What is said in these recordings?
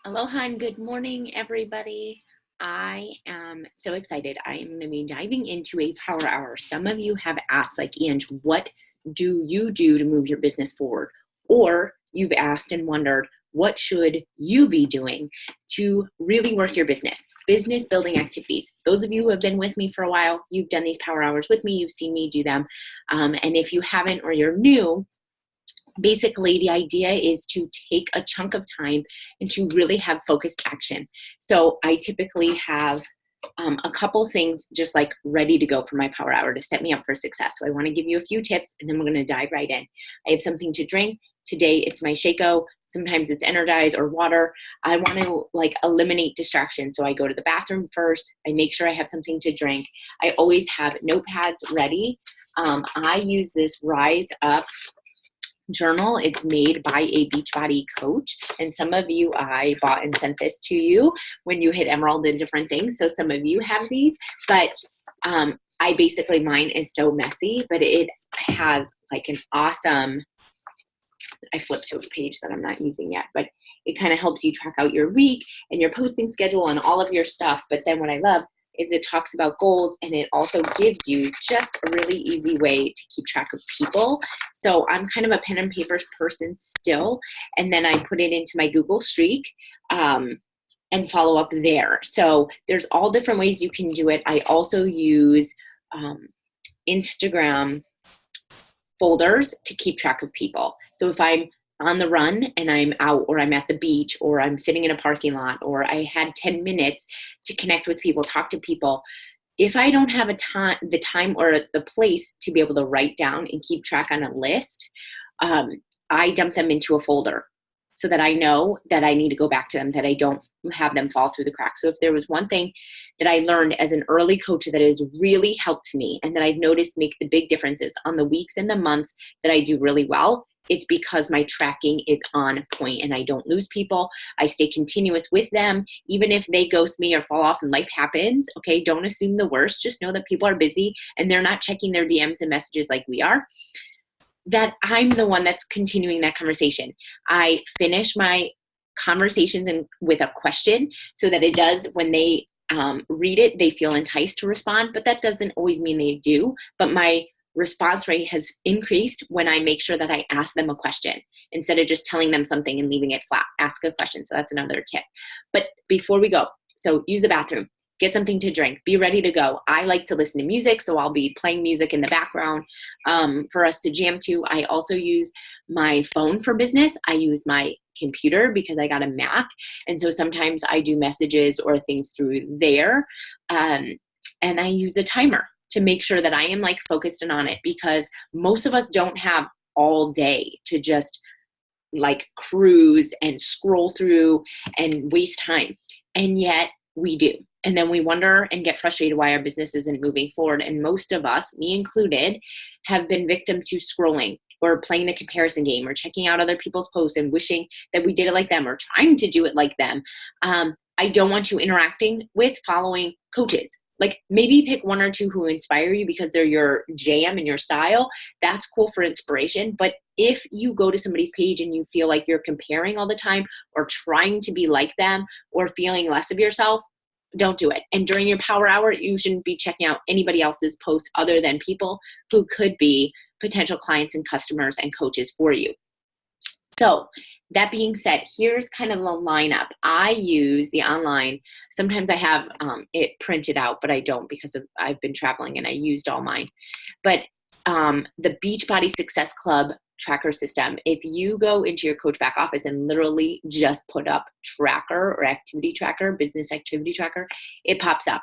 Aloha and good morning, everybody. I am so excited. I am going to be diving into a power hour. Some of you have asked, like, Ange, what do you do to move your business forward? Or you've asked and wondered, what should you be doing to really work your business? Business building activities. Those of you who have been with me for a while, you've done these power hours with me, you've seen me do them. And if you haven't or you're new, basically the idea is to take a chunk of time and to really have focused action. So I typically have a couple things just like ready to go for my power hour to set me up for success. So I want to give you a few tips and then we're going to dive right in. I have something to drink. Today it's my Shaco. Sometimes it's Energize or water. I want to eliminate distractions. So I go to the bathroom first. I make sure I have something to drink. I always have notepads ready. I use this Rise Up journal. It's made by a Beachbody coach, and some of you, I bought and sent this to you when you hit Emerald and different things, so some of you have these, but I basically, mine is so messy, but it has like an awesome, I flipped to a page that I'm not using yet, but it kind of helps you track out your week and your posting schedule and all of your stuff. But then what I love is it talks about goals, and it also gives you just a really easy way to keep track of people. So I'm kind of a pen and paper person still, and then I put it into my Google Streak and follow up there. So there's all different ways you can do it. I also use Instagram folders to keep track of people. So if I'm on the run and I'm out, or I'm at the beach, or I'm sitting in a parking lot, or I had 10 minutes to connect with people, talk to people, if I don't have the time or the place to be able to write down and keep track on a list, I dump them into a folder so that I know that I need to go back to them, that I don't have them fall through the cracks. So if there was one thing that I learned as an early coach that has really helped me and that I've noticed make the big differences on the weeks and the months that I do really well, it's because my tracking is on point and I don't lose people. I stay continuous with them. Even if they ghost me or fall off and life happens, okay, don't assume the worst. Just know that people are busy and they're not checking their DMs and messages like we are. That I'm the one that's continuing that conversation. I finish my conversations with a question so that it does, when they read it, they feel enticed to respond, but that doesn't always mean they do. But my response rate has increased when I make sure that I ask them a question instead of just telling them something and leaving it flat. Ask a question. So that's another tip. But before we go, so use the bathroom, get something to drink, be ready to go. I like to listen to music, so I'll be playing music in the background for us to jam to. I also use my phone for business. I use my computer because I got a Mac, and so sometimes I do messages or things through there, and I use a timer to make sure that I am focused and on it, because most of us don't have all day to just cruise and scroll through and waste time, and yet we do. And then we wonder and get frustrated why our business isn't moving forward. And most of us, me included, have been victim to scrolling or playing the comparison game or checking out other people's posts and wishing that we did it like them or trying to do it like them. I don't want you interacting with following coaches. Maybe pick one or two who inspire you because they're your jam and your style. That's cool for inspiration. But if you go to somebody's page and you feel like you're comparing all the time or trying to be like them or feeling less of yourself, don't do it. And during your power hour, you shouldn't be checking out anybody else's post other than people who could be potential clients and customers and coaches for you. So that being said, here's kind of the lineup. I use the online. Sometimes I have it printed out, but I don't because I've been traveling and I used all mine. But the Beachbody Success Club tracker system, if you go into your coach back office and literally just put up tracker or activity tracker, business activity tracker, it pops up.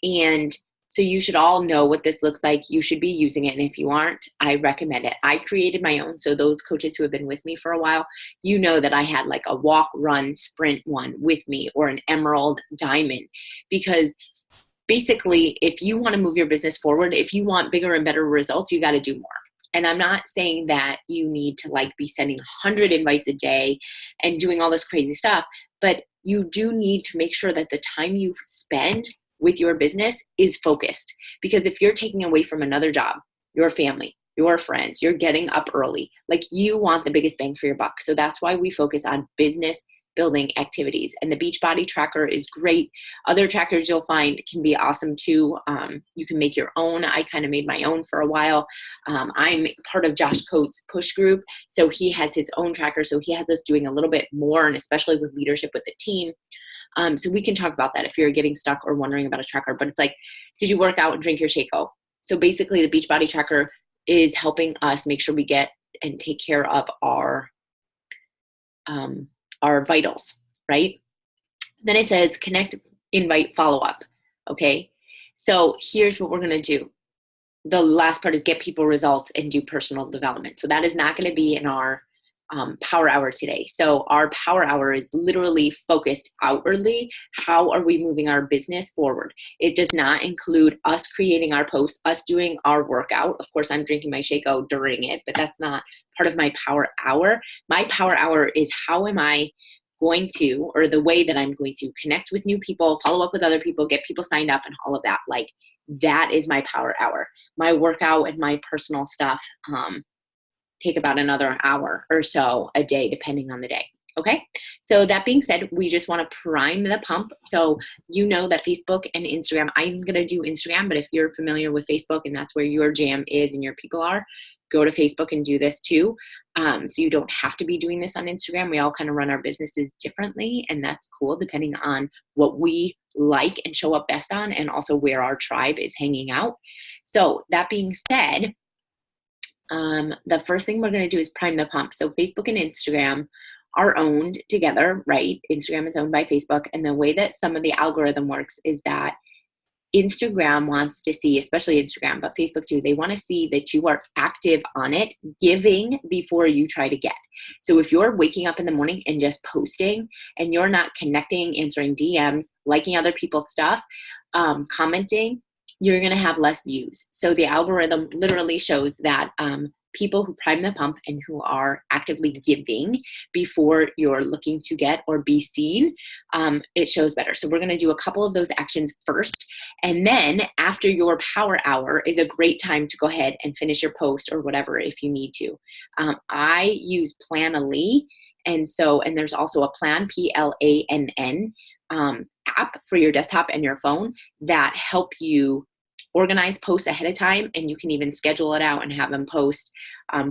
And so you should all know what this looks like. You should be using it. And if you aren't, I recommend it. I created my own. So those coaches who have been with me for a while, you know that I had a walk, run, sprint one with me, or an emerald diamond, because basically if you want to move your business forward, if you want bigger and better results, you got to do more. And I'm not saying that you need to be sending 100 invites a day and doing all this crazy stuff, but you do need to make sure that the time you spend with your business is focused. Because if you're taking away from another job, your family, your friends, you're getting up early, you want the biggest bang for your buck. So that's why we focus on business building activities. And the Beachbody tracker is great. Other trackers you'll find can be awesome too. You can make your own. I kind of made my own for a while. I'm part of Josh Coates' push group, so he has his own tracker. So he has us doing a little bit more, and especially with leadership with the team. So we can talk about that if you're getting stuck or wondering about a tracker. But it's like, did you work out and drink your Shaco? So basically the Beachbody tracker is helping us make sure we get and take care of our vitals, right? Then it says connect, invite, follow up. Okay. So here's what we're going to do. The last part is get people results and do personal development. So that is not going to be in our power hour today. So our power hour is literally focused outwardly. How are we moving our business forward? It does not include us creating our post, us doing our workout. Of course, I'm drinking my Shaco during it, but that's not part of my power hour. My power hour is how am I going to, or the way that I'm going to connect with new people, follow up with other people, get people signed up and all of that. Like that is my power hour. My workout and my personal stuff, take about another hour or so a day, depending on the day. Okay. So that being said, we just want to prime the pump. So you know that Facebook and Instagram, I'm going to do Instagram, but if you're familiar with Facebook and that's where your jam is and your people are, go to Facebook and do this too. So you don't have to be doing this on Instagram. We all kind of run our businesses differently, and that's cool depending on what we like and show up best on, and also where our tribe is hanging out. So that being said, the first thing we're going to do is prime the pump. So Facebook and Instagram are owned together, right? Instagram is owned by Facebook. And the way that some of the algorithm works is that Instagram wants to see, especially Instagram, but Facebook too, they want to see that you are active on it, giving before you try to get. So if you're waking up in the morning and just posting and you're not connecting, answering DMs, liking other people's stuff, commenting, you're going to have less views. So the algorithm literally shows that people who prime the pump and who are actively giving before you're looking to get or be seen, it shows better. So we're going to do a couple of those actions first. And then after your power hour is a great time to go ahead and finish your post or whatever if you need to. I use Planoly. And there's also a Plan, Plann, app for your desktop and your phone that help you organize posts ahead of time, and you can even schedule it out and have them post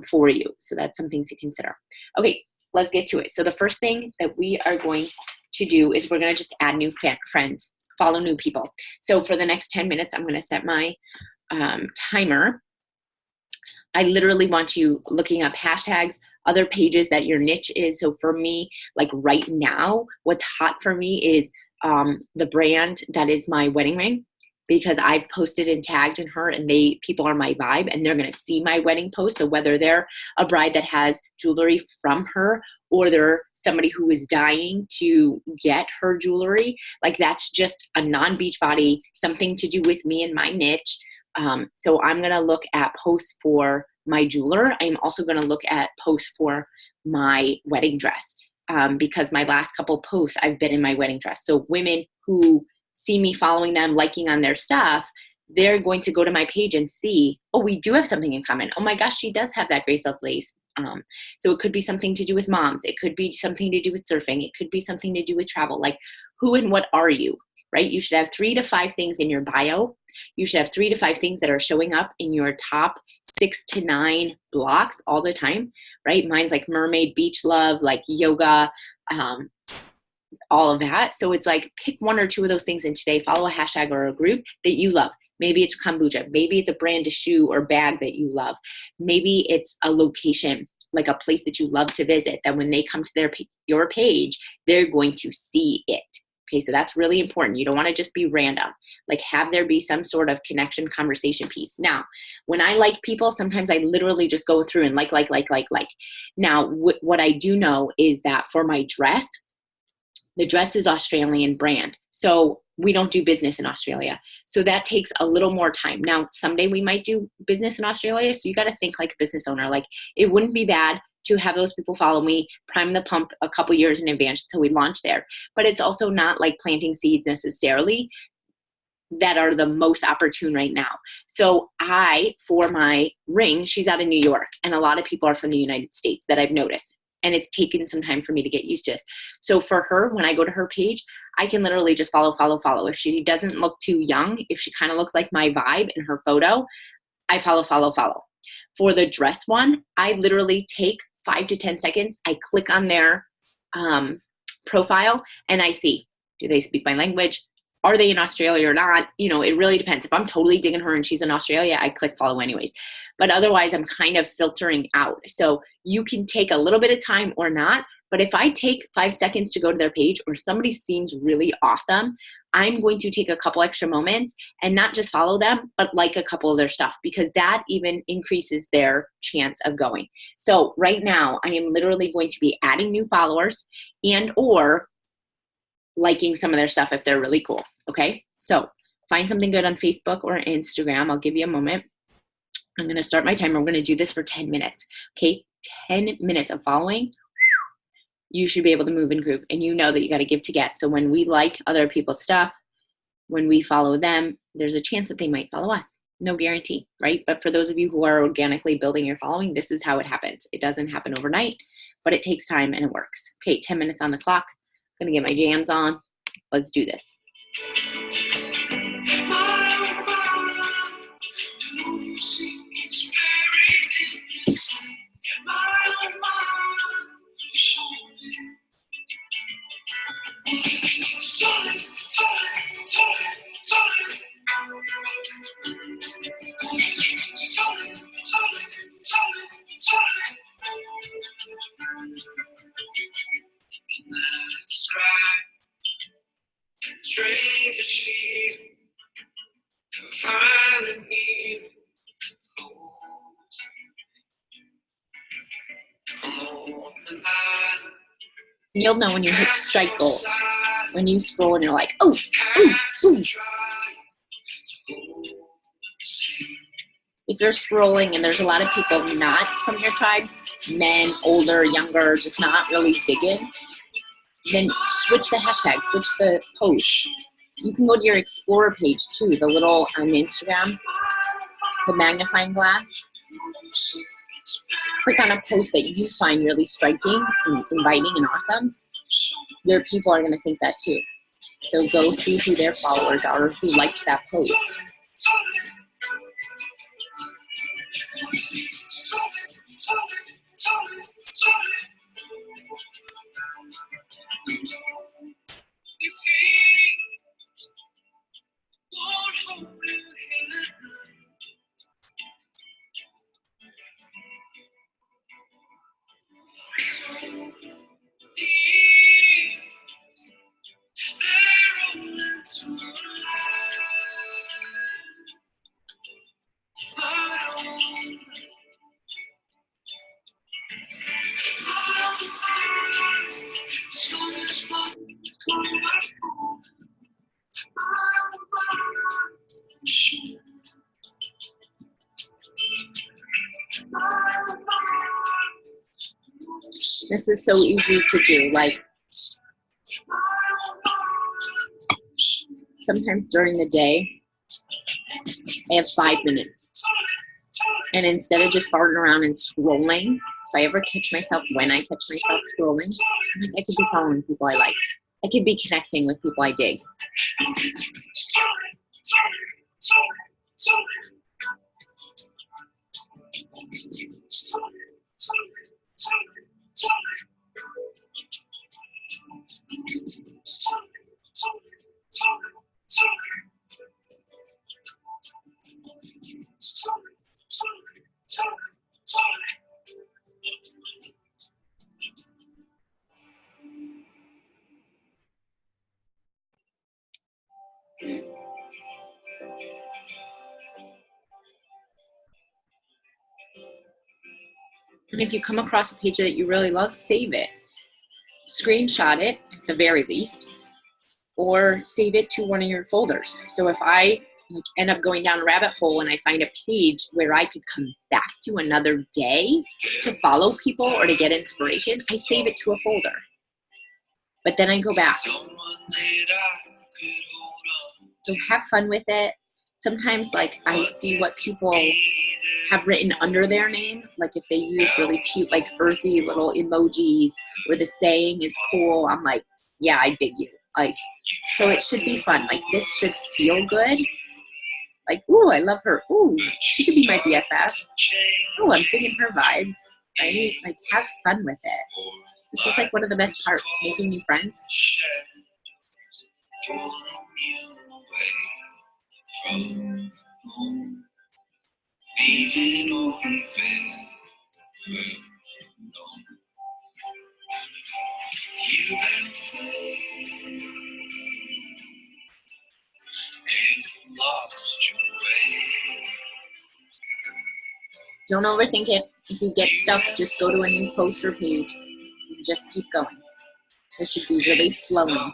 for you. So that's something to consider. Okay, let's get to it. So the first thing that we are going to do is we're going to just add new friends, follow new people. So for the next 10 minutes, I'm going to set my timer. I literally want you looking up hashtags, other pages that your niche is. So for me, like right now, what's hot for me is the brand that is my wedding ring, because I've posted and tagged in her, and people are my vibe, and they're going to see my wedding post. So whether they're a bride that has jewelry from her, or they're somebody who is dying to get her jewelry, like that's just a non-Beachbody, something to do with me and my niche. So I'm going to look at posts for my jeweler. I'm also going to look at posts for my wedding dress, because my last couple posts I've been in my wedding dress. So women who see me following them, liking on their stuff, they're going to go to my page and see, oh, we do have something in common. Oh my gosh, she does have that Grace Love lace. So it could be something to do with moms. It could be something to do with surfing. It could be something to do with travel. Like, who and what are you, right? You should have 3 to 5 things in your bio. You should have 3 to 5 things that are showing up in your top 6 to 9 blocks all the time, right? Mine's like mermaid, beach love, like yoga, all of that. So it's like pick 1 or 2 of those things, and today follow a hashtag or a group that you love. Maybe it's kombucha. Maybe it's a brand of shoe or bag that you love. Maybe it's a location, like a place that you love to visit, that when they come to your page, they're going to see it. Okay, so that's really important. You don't want to just be random. Like, have there be some sort of connection, conversation piece. Now, when I like people, sometimes I literally just go through and like. Now, what I do know is that for my dress, the dress is Australian brand. So we don't do business in Australia. So that takes a little more time. Now, someday we might do business in Australia. So you got to think like a business owner. Like, it wouldn't be bad to have those people follow me, prime the pump a couple years in advance until we launch there. But it's also not like planting seeds necessarily that are the most opportune right now. So for my ring, she's out of New York, and a lot of people are from the United States that I've noticed. and it's taken some time for me to get used to this. So for her, when I go to her page, I can literally just follow. If she doesn't look too young, if she kind of looks like my vibe in her photo, I follow. For the dress one, I literally take 5 to 10 seconds. I click on their profile and I see, do they speak my language? Are they in Australia or not? You know, it really depends. If I'm totally digging her and she's in Australia, I click follow anyways. But otherwise, I'm kind of filtering out. So you can take a little bit of time or not. But if I take 5 seconds to go to their page or somebody seems really awesome, I'm going to take a couple extra moments and not just follow them, but like a couple of their stuff, because that even increases their chance of going. So right now, I am literally going to be adding new followers and or liking some of their stuff if they're really cool. Okay, so find something good on Facebook or Instagram. I'll give you a moment. I'm going to start my timer. We're going to do this for 10 minutes. Okay, 10 minutes of following. You should be able to move and groove, and you know that you got to give to get. So when we like other people's stuff, when we follow them, there's a chance that they might follow us. No guarantee, right? But for those of you who are organically building your following, this is how it happens. It doesn't happen overnight, but it takes time and it works. Okay, 10 minutes on the clock. I'm going to get my jams on. Let's do this. You'll know when you hit strike goals, when you scroll and you're like, oh, ooh, ooh. If you're scrolling and there's a lot of people not from your tribe, men, older, younger, just not really digging, then switch the hashtag, switch the post. You can go to your Explorer page too, the little on Instagram, the magnifying glass. Click on a post that you find really striking and inviting and awesome. Your people are going to think that too. So go see who their followers are, who liked that post. This is so easy to do. Like, sometimes during the day, I have 5 minutes. And instead of just farting around and scrolling, if I ever catch myself, when I catch myself scrolling, I could be following people I like. I could be connecting with people I dig. And if you come across a page that you really love, save it. Screenshot it at the very least, or save it to one of your folders. So if I end up going down a rabbit hole and I find a page where I could come back to another day to follow people or to get inspiration, I save it to a folder. But then I go back. So have fun with it. sometimes like I see what people have written under their name. Like if they use really cute, like earthy little emojis or the saying is cool, I'm like, yeah, I dig you. Like, so it should be fun. Like this should feel good. Like, ooh, I love her. Ooh, she could be my BFF. Ooh, I'm digging her vibes. Right? Like have fun with it. This is like one of the best parts, making new friends. Don't overthink it. If you get stuck, just go to a new post or page and just keep going. It should be really flowing.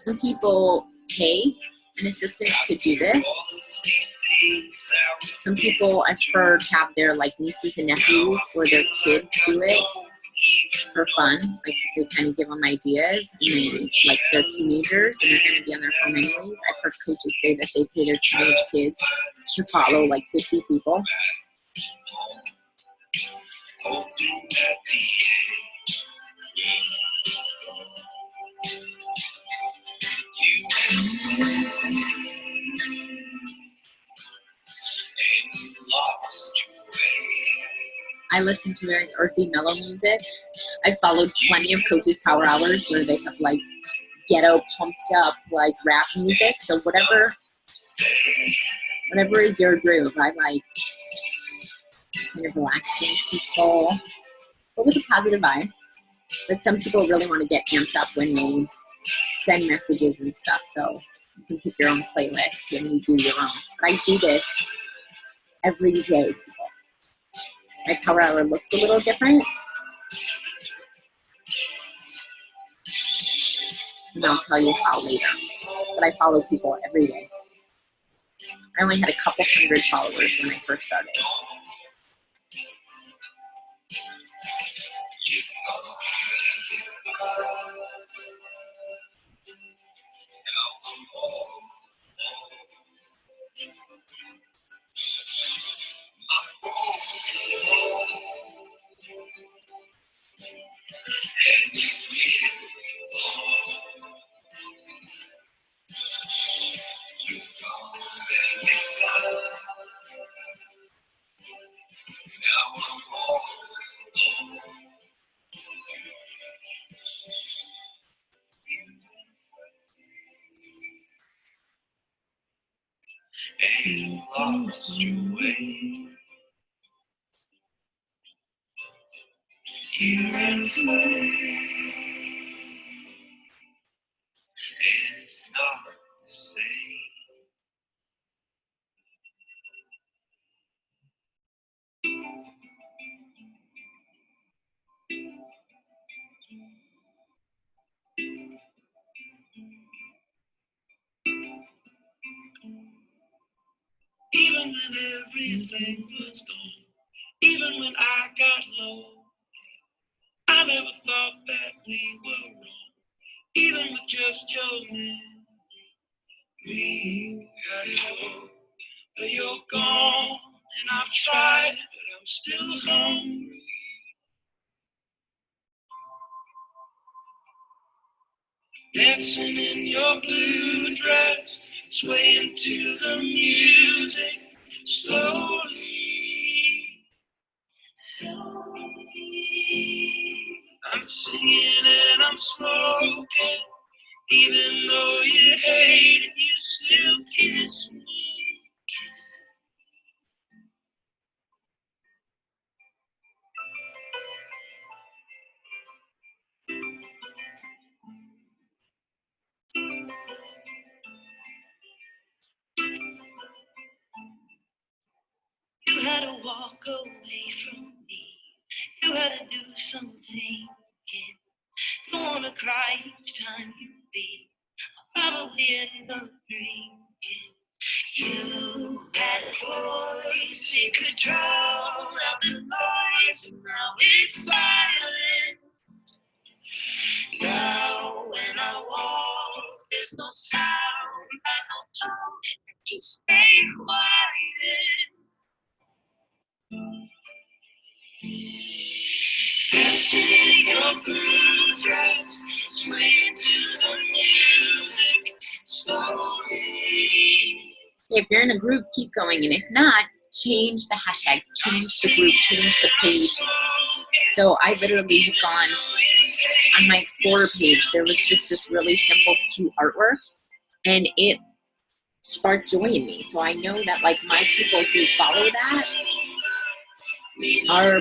Some people pay an assistant to do this. Some people I've heard have their like nieces and nephews or their kids do it for fun. Like they kind of give them ideas and they like they're teenagers and they're going to be on their phone anyways. I've heard coaches say that they pay their teenage kids to follow like 50 people. I listen to very earthy, mellow music. I followed plenty of coaches' power hours where they have like ghetto, pumped up like rap music. So whatever is your groove. I like kind of relaxing, peaceful, but with a positive vibe. But some people really want to get amped up when they send messages and stuff. So you can pick your own playlist when you do your own. But I do this every day, people. My power hour looks a little different. And I'll tell you how later. But I follow people every day. I only had a couple hundred followers when I first started. And lost your way. You're in flame, and it's not the same. Even when everything was gone, even when I got low, I never thought that we were wrong. Even with just your name, we had hope, but you're gone, and I've tried, but I'm still hungry. Dancing in your blue dress, swaying to the music, slowly. I'm singing and I'm smoking, even though you hate it, you still kiss me. You had to walk away from me. You had to do something again. You wanna cry each time you leave. I'll probably end up drinking. You had to voice, it could drown out the noise. Now it's silent. Now when I walk, there's no sound. I don't talk, I just stay quiet. Dancing in your blue dress, swaying to the music slowly. If you're in a group, keep going, and if not, change the hashtags, change the group, change the page. So I literally have gone on my Explorer page. There was just this really simple, cute artwork, and it sparked joy in me. So I know that like my people who follow that are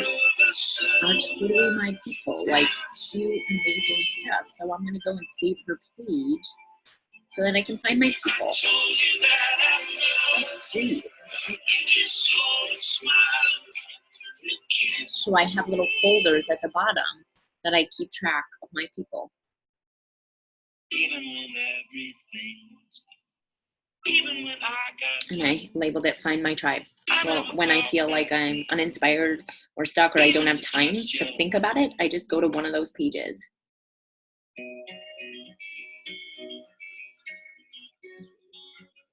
totally my people, like cute, amazing stuff. So I'm gonna go and save her page so that I can find my people. How sweet. So I have little folders at the bottom that I keep track of my people. And I labeled it Find My Tribe. So when I feel like I'm uninspired or stuck or I don't have time to think about it, I just go to one of those pages.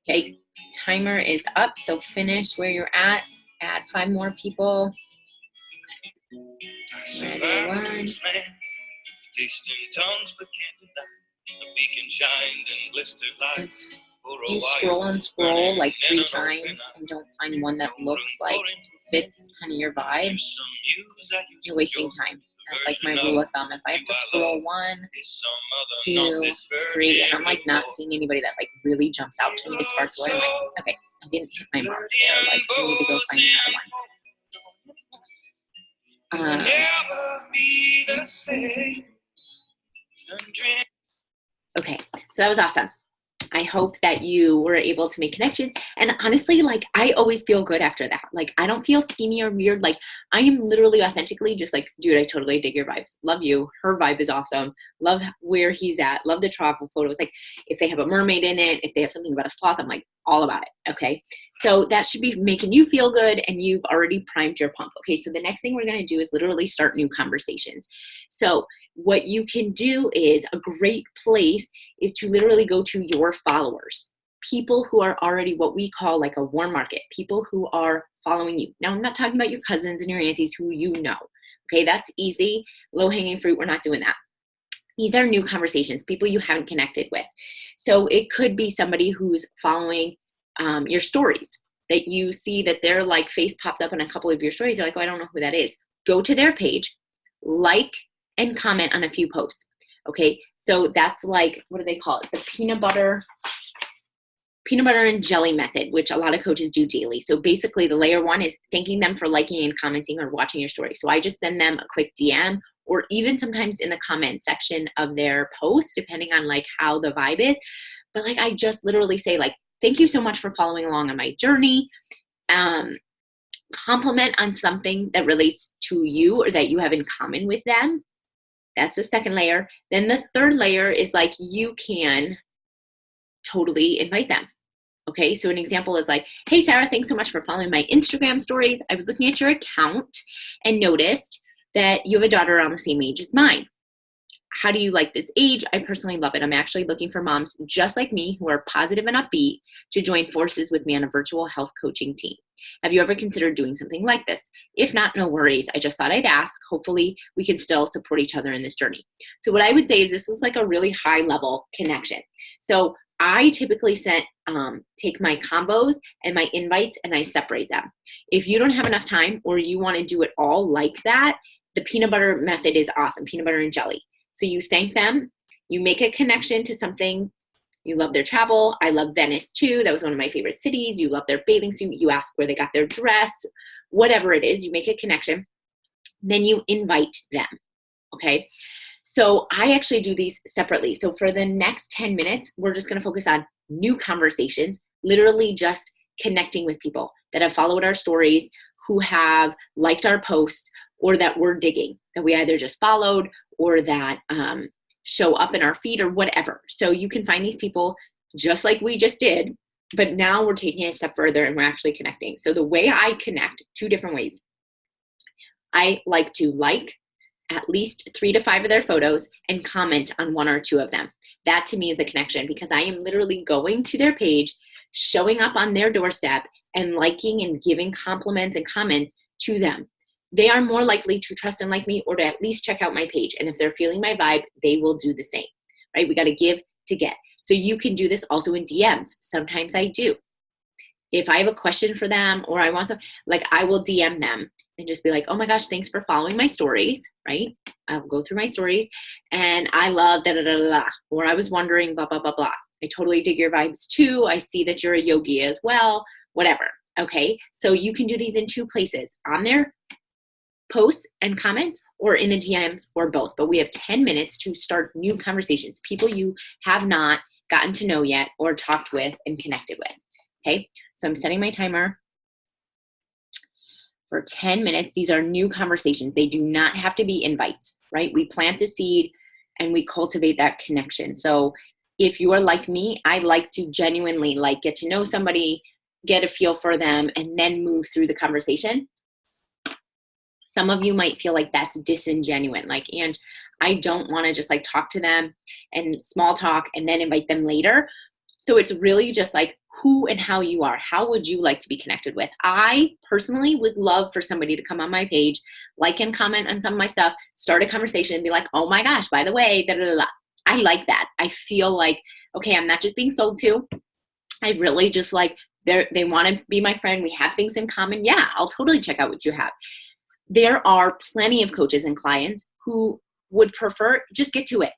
Okay, timer is up, so finish where you're at. Add 5 more people. Ready, 1. Tasting tongues but can't deny. A beacon shined and glistered like. You scroll and scroll like 3 times and don't find one that looks like fits kind of your vibe, you're wasting time. That's like my rule of thumb. If I have to scroll 1, 2, 3, and I'm like not seeing anybody that like really jumps out to me to spark joy, I'm like, okay, I didn't hit my mark there. Like, I need to go find another one. Okay, so that was awesome. I hope that you were able to make connections. And honestly, like, I always feel good after that. Like, I don't feel schemy or weird. Like, I am literally authentically just like, dude, I totally dig your vibes. Love you. Her vibe is awesome. Love where he's at. Love the travel photos. Like, if they have a mermaid in it, if they have something about a sloth, I'm like, all about it. Okay. So that should be making you feel good, and you've already primed your pump. Okay. So the next thing we're going to do is literally start new conversations. So what you can do is a great place is to literally go to your followers, people who are already what we call like a warm market, people who are following you. Now, I'm not talking about your cousins and your aunties who you know. Okay, that's easy, low-hanging fruit. We're not doing that. These are new conversations, people you haven't connected with. So it could be somebody who's following your stories, that you see that their like face pops up in a couple of your stories. You're like, oh, I don't know who that is. Go to their page, like, and comment on a few posts. Okay, so that's like, what do they call it? The peanut butter and jelly method, which a lot of coaches do daily. So basically the layer 1 is thanking them for liking and commenting or watching your story. So I just send them a quick DM, or even sometimes in the comment section of their post, depending on like how the vibe is. But like, I just literally say like, thank you so much for following along on my journey. Compliment on something that relates to you or that you have in common with them. That's the second layer. Then the third layer is like, you can totally invite them. Okay, so an example is like, hey, Sarah, thanks so much for following my Instagram stories. I was looking at your account and noticed that you have a daughter around the same age as mine. How do you like this age? I personally love it. I'm actually looking for moms just like me who are positive and upbeat to join forces with me on a virtual health coaching team. Have you ever considered doing something like this? If not, no worries. I just thought I'd ask. Hopefully we can still support each other in this journey. So what I would say is this is like a really high level connection. So I typically take my combos and my invites and I separate them. If you don't have enough time or you want to do it all like that, the peanut butter method is awesome, peanut butter and jelly. So you thank them, you make a connection to something. You love their travel. I love Venice too. That was one of my favorite cities. You love their bathing suit. You ask where they got their dress, whatever it is, you make a connection. Then you invite them, okay? So I actually do these separately. So for the next 10 minutes, we're just gonna focus on new conversations, literally just connecting with people that have followed our stories, who have liked our posts, or that we're digging, that we either just followed or that show up in our feed or whatever. So you can find these people just like we just did But now we're taking it a step further and we're actually connecting. So the way I connect, 2 different ways. I like to like at least 3 to 5 of their photos and comment on 1 or 2 of them. That to me is a connection, because I am literally going to their page, showing up on their doorstep, and liking and giving compliments and comments to them. They are more likely to trust and like me, or to at least check out my page. And if they're feeling my vibe, they will do the same, right? We got to give to get. So you can do this also in DMs. Sometimes I do. If I have a question for them, or I want to, like, I will DM them and just be like, oh my gosh, thanks for following my stories, right? I'll go through my stories and I love da da da da, or I was wondering blah, blah, blah, blah. I totally dig your vibes too. I see that you're a yogi as well, whatever. Okay. So you can do these in 2 places, on their posts and comments, or in the DMs, or both. But we have 10 minutes to start new conversations, people you have not gotten to know yet or talked with and connected with. Okay. So I'm setting my timer for 10 minutes. These are new conversations. They do not have to be invites, right? We plant the seed and we cultivate that connection. So if you are like me, I like to genuinely like get to know somebody, get a feel for them, and then move through the conversation. Some of you might feel like that's disingenuous. Like, and I don't want to just like talk to them and small talk and then invite them later. So it's really just like who and how you are. How would you like to be connected with? I personally would love for somebody to come on my page, like and comment on some of my stuff, start a conversation and be like, oh my gosh, by the way, da, da, da, da. I like that. I feel like, okay, I'm not just being sold to. I really just like, they want to be my friend. We have things in common. Yeah, I'll totally check out what you have. There are plenty of coaches and clients who would prefer just get to it.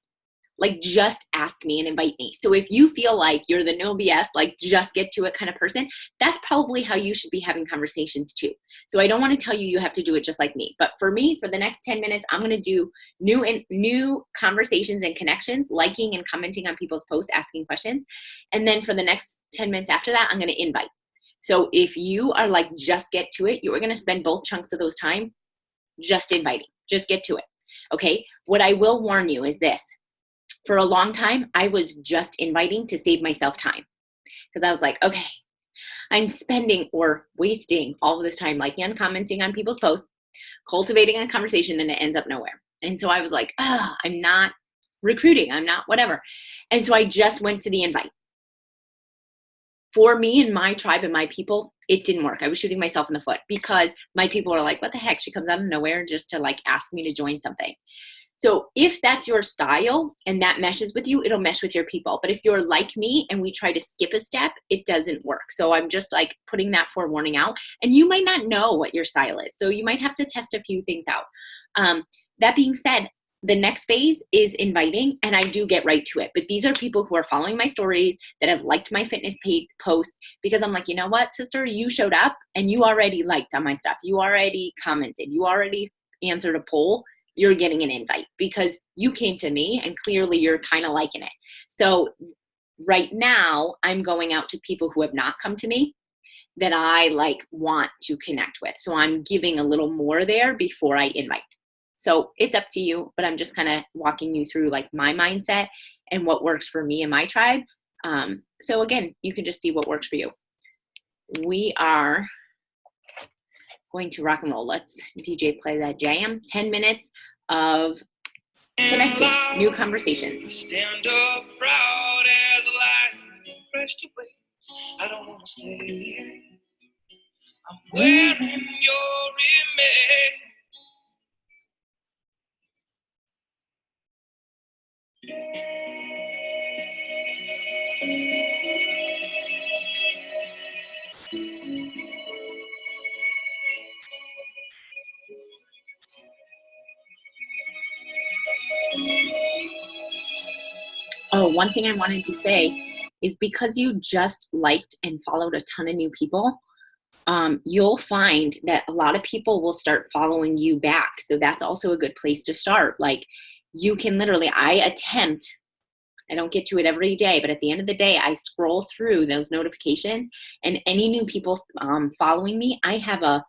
Like, just ask me and invite me. So if you feel like you're the no BS, like just get to it kind of person, that's probably how you should be having conversations too. So I don't want to tell you you have to do it just like me. But for me, for the next 10 minutes, I'm going to do new conversations and connections, liking and commenting on people's posts, asking questions. And then for the next 10 minutes after that, I'm going to invite. So if you are like, just get to it, you are going to spend both chunks of those time just inviting, just get to it. Okay. What I will warn you is this. For a long time, I was just inviting to save myself time, because I was like, okay, I'm spending or wasting all of this time liking and commenting on people's posts, cultivating a conversation, and it ends up nowhere. And so I was like, I'm not recruiting. I'm not whatever. And so I just went to the invite. For me and my tribe and my people, it didn't work. I was shooting myself in the foot, because my people are like, what the heck? She comes out of nowhere just to like ask me to join something. So if that's your style and that meshes with you, it'll mesh with your people. But if you're like me and we try to skip a step, it doesn't work. So I'm just like putting that forewarning out. And you might not know what your style is, so you might have to test a few things out. That being said, the next phase is inviting, and I do get right to it. But these are people who are following my stories, that have liked my fitness page posts, because I'm like, you know what, sister, you showed up and you already liked on my stuff. You already commented. You already answered a poll. You're getting an invite because you came to me and clearly you're kind of liking it. So right now I'm going out to people who have not come to me that I like want to connect with. So I'm giving a little more there before I invite. So it's up to you, but I'm just kind of walking you through like my mindset and what works for me and my tribe. So again, you can just see what works for you. We are going to rock and roll. Let's DJ play that jam. 10 minutes of connecting, new conversations. Stand up proud as a lion and press your ways. I don't want to stay. I'm wearing your image. Oh, one thing I wanted to say is, because you just liked and followed a ton of new people, you'll find that a lot of people will start following you back. So that's also a good place to start. Like, you can literally, I don't get to it every day, but at the end of the day, I scroll through those notifications, and any new people following me, I have a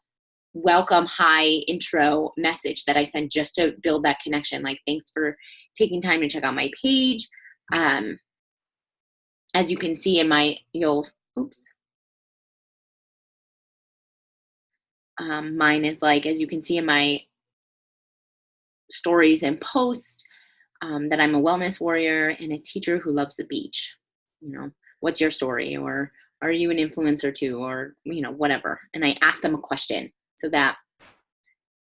welcome, hi, intro message that I send just to build that connection. Like, thanks for taking time to check out my page. As you can see in my, you'll Oops. Mine is like, as you can see in my stories and posts, that I'm a wellness warrior and a teacher who loves the beach. You know, what's your story? Or are you an influencer too? Or, whatever. And I ask them a question so that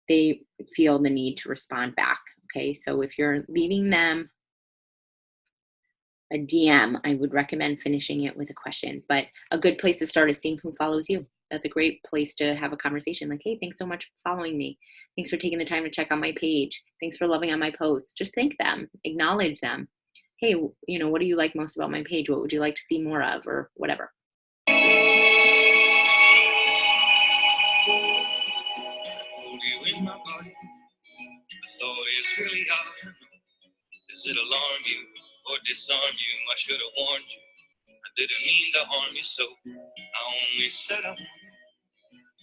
they feel the need to respond back. Okay. So if you're leaving them a DM, I would recommend finishing it with a question. But a good place to start is seeing who follows you. That's a great place to have a conversation. Like, hey, thanks so much for following me. Thanks for taking the time to check out my page. Thanks for loving on my posts. Just thank them, acknowledge them. Hey, what do you like most about my page? What would you like to see more of, or whatever? Hold you in my body. The thought is really hard. Does it alarm you or disarm you? I should have warned you. I didn't mean to harm you, so I only said I wanted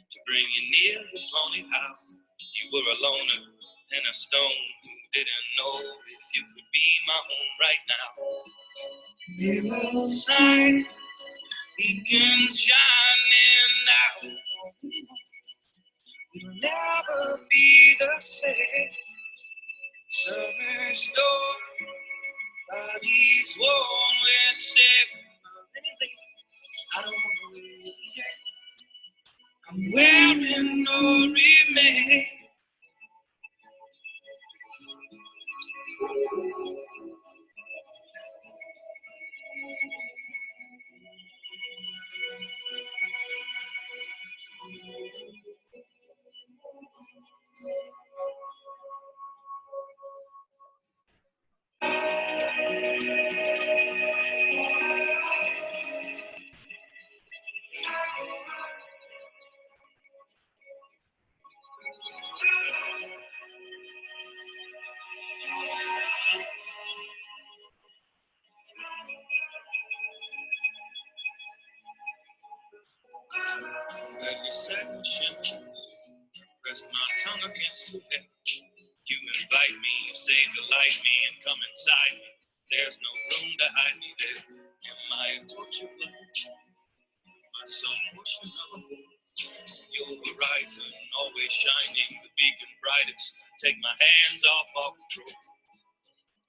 to bring you near to flaunt it out. You were a loner and a stone who didn't know if you could be my home right now. Little signs, beacons shining out. It'll never be the same. Summer storm, bodies warm with sick. Many things I don't want to live yet. I'm wearing no remain. Let your sadness shimmer. Press my tongue against your head. You invite me, you say delight me, and come inside me. There's no room to hide me there. Am I a torture light? My sun pushing a hole on your horizon, always shining, the beacon brightest. Take my hands off all control.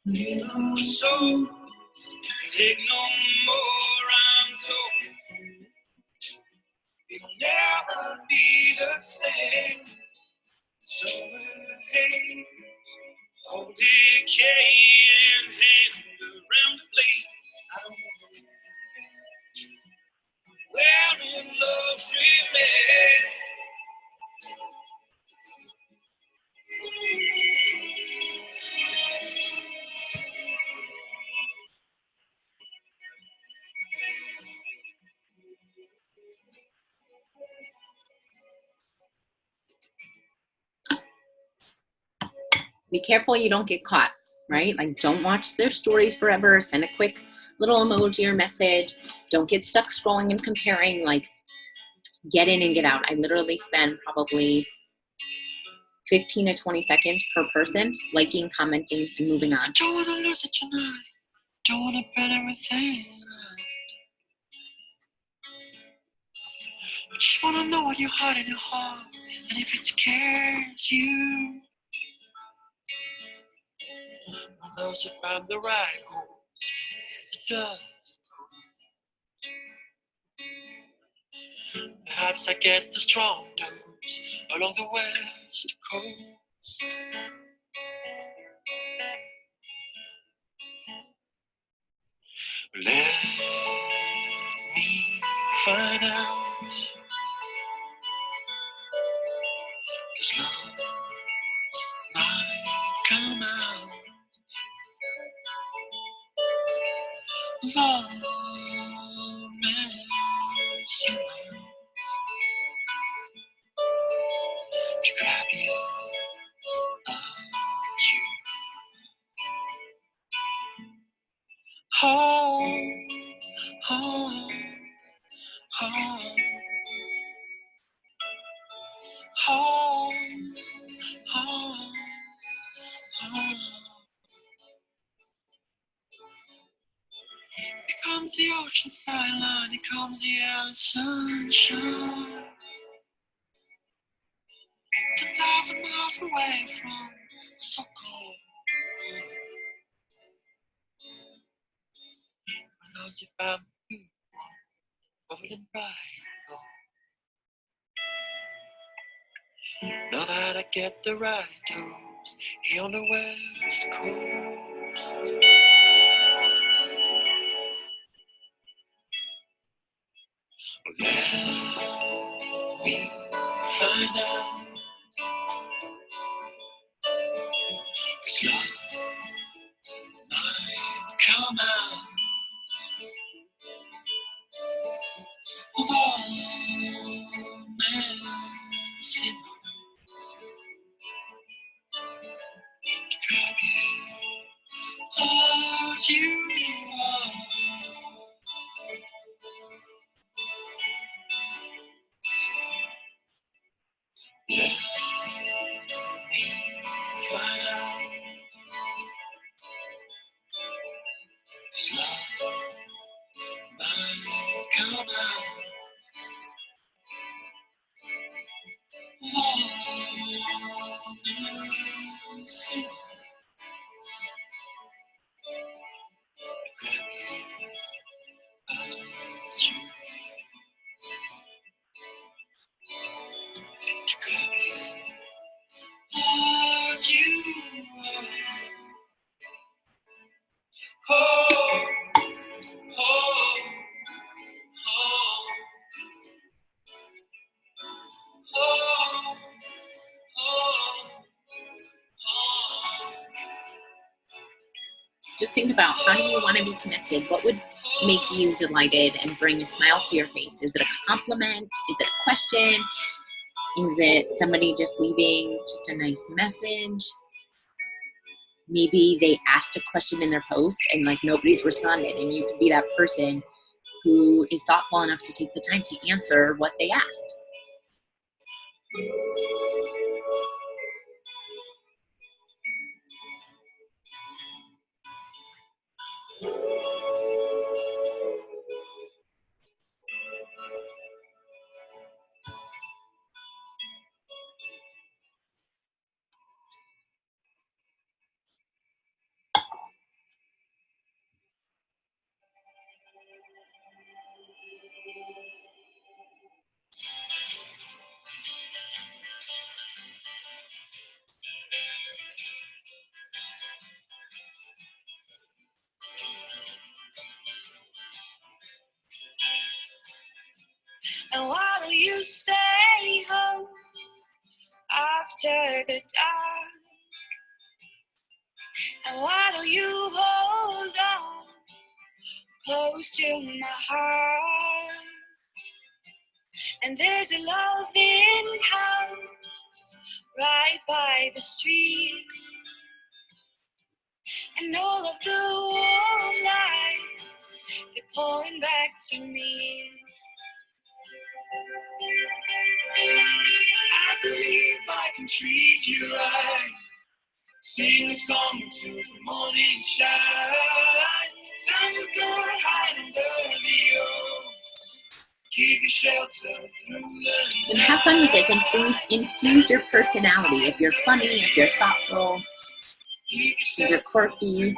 Little soul, take no more, I'm told. It'll never be the same. Summer haze, all decay and hand around the blade. I don't want to wearing love's remain. Be careful you don't get caught, right? Like, don't watch their stories forever. Send a quick little emoji or message. Don't get stuck scrolling and comparing. Like, get in and get out. I literally spend probably 15 to 20 seconds per person, liking, commenting, and moving on. I don't want to lose it tonight. Don't want to burn everything. I just want to know what you hide in your heart, and if it scares you. When those that found the right home, it's just perhaps I get the strong dose along the west coast. Let me find out, 'cause love might come out of all messing around to grab you as you home, home, home, home, home, home. Become comes the ocean skyline, here comes the yellow sunshine. 10,000 miles away from so cold. When I was about you, covered in pride. Know that I get the right toes here on the west coast. Let me find out, 'cause love might come out of all messy to grab you as you are. Let me find out, 'cause love might come out. Just think about, how do you want to be connected? What would make you delighted and bring a smile to your face? Is it a compliment? Is it a question? Is it somebody just leaving just a nice message? Maybe they asked a question in their post and like nobody's responded, and you could be that person who is thoughtful enough to take the time to answer what they asked. And why don't you stay home after the dark? And why don't you hold on close to my heart? And there's a loving house right by the street, and all of the warm lights, they're pouring back to me. I believe I can treat you right, sing a song into the morning shine. Time to go hide under the oaks, keep your shelter through the And have fun with this. Infuse your personality. If you're funny, if you're thoughtful, if you're quirky.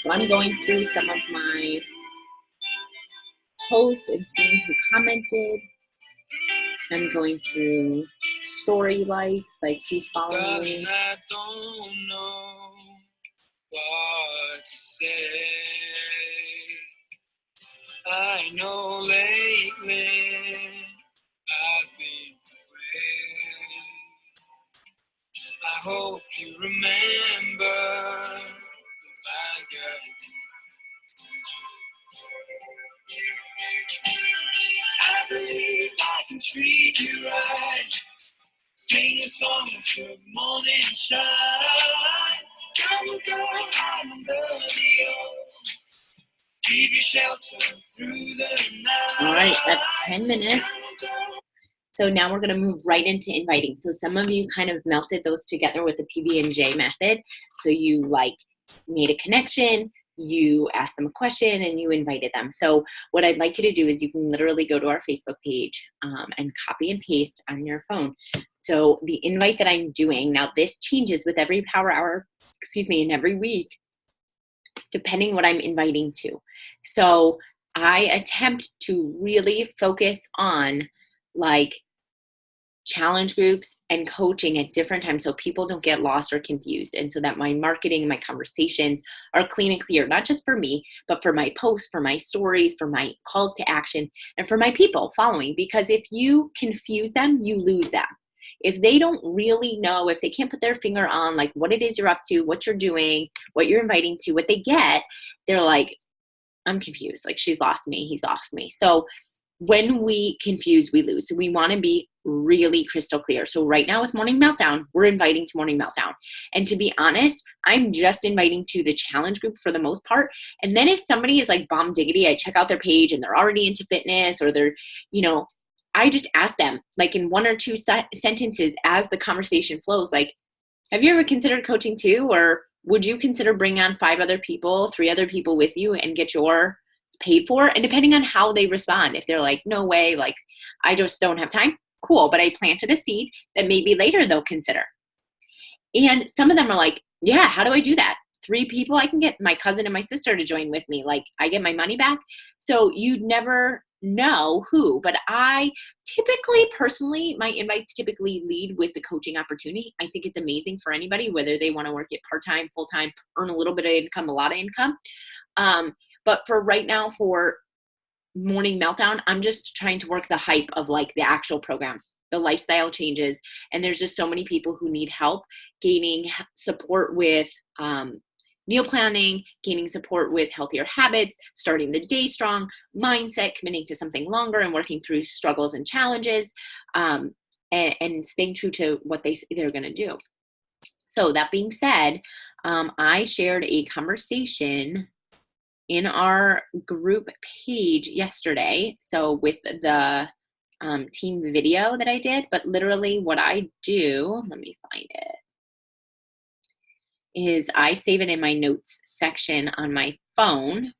So I'm going through some of my posts and seeing who commented. I'm going through story likes, like who's following me. I don't know what to say. I know lately I've been away. I hope you remember my girl. I believe I can treat you right, sing a song until the morning shine. Come and go hide under the oaks, keep your shelter through the night. All right, that's 10 minutes. So now we're going to move right into inviting. So some of you kind of melted those together with the PB&J method. So you like made a connection, you asked them a question, and you invited them. So what I'd like you to do is you can literally go to our Facebook page and copy and paste on your phone. So the invite that I'm doing, now this changes with every power hour, and every week, depending what I'm inviting to. So I attempt to really focus on like challenge groups and coaching at different times so people don't get lost or confused, and so that my marketing, my conversations are clean and clear, not just for me, but for my posts, for my stories, for my calls to action, and for my people following. Because if you confuse them, you lose them. If they don't really know, if they can't put their finger on like what it is you're up to, what you're doing, what you're inviting to, what they get, they're like, I'm confused. Like, she's lost me, he's lost me. So when we confuse, we lose. So we want to be really crystal clear. So right now with Morning Meltdown, we're inviting to Morning Meltdown. And to be honest, I'm just inviting to the challenge group for the most part. And then if somebody is like bomb diggity, I check out their page and they're already into fitness, or they're, I just ask them like in one or two sentences as the conversation flows, like, have you ever considered coaching too? Or would you consider bringing on 5 other people, 3 other people with you and get your paid for? And depending on how they respond, if they're like, no way, like, I just don't have time, cool, but I planted a seed that maybe later they'll consider. And some of them are like, yeah, how do I do that? 3 people, I can get my cousin and my sister to join with me, like I get my money back. So you'd never know who, but I typically, personally, my invites typically lead with the coaching opportunity. I think it's amazing for anybody, whether they want to work it part-time, full-time, earn a little bit of income, a lot of income. But for right now, for Morning Meltdown, I'm just trying to work the hype of like the actual program, the lifestyle changes. And there's just so many people who need help gaining support with meal planning, gaining support with healthier habits, starting the day strong, mindset, committing to something longer and working through struggles and challenges, and staying true to what they're going to do. So that being said, I shared a conversation in our group page yesterday. So with the team video that I did, but literally what I do, let me find it, is I save it in my notes section on my phone.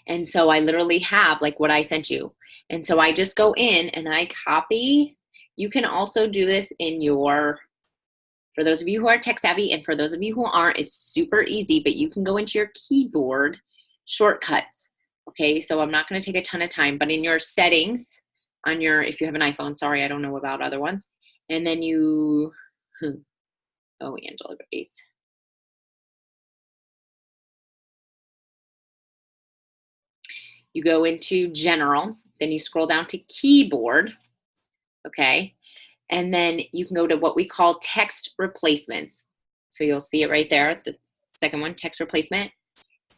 And so I literally have like what I sent you. And so I just go in and I copy. You can also do this in your, for those of you who are tech savvy, and for those of you who aren't, it's super easy, but you can go into your keyboard shortcuts. Okay, so I'm not going to take a ton of time, but in your settings on your, if you have an iPhone, sorry, I don't know about other ones. And then you, oh, Angela Grace. You go into general, then you scroll down to keyboard, okay? And then you can go to what we call text replacements. So you'll see it right there, the second one, text replacement.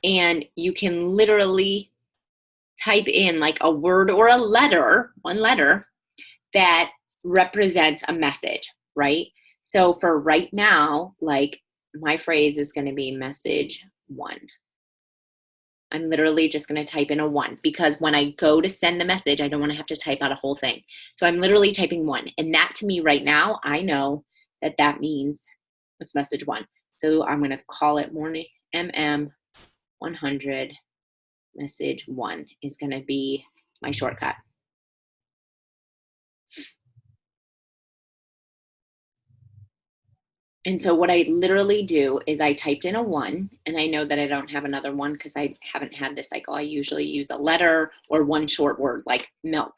And you can literally type in like a word or a letter, one letter, that represents a message, right? So for right now, like my phrase is going to be message 1. I'm literally just going to type in a 1, because when I go to send the message, I don't want to have to type out a whole thing. So I'm literally typing 1. And that to me right now, I know that that means it's message 1. So I'm going to call it Morning MM 100 message 1 is going to be my shortcut. And so what I literally do is I typed in a 1, and I know that I don't have another 1 because I haven't had this cycle. I usually use a letter or one short word like melt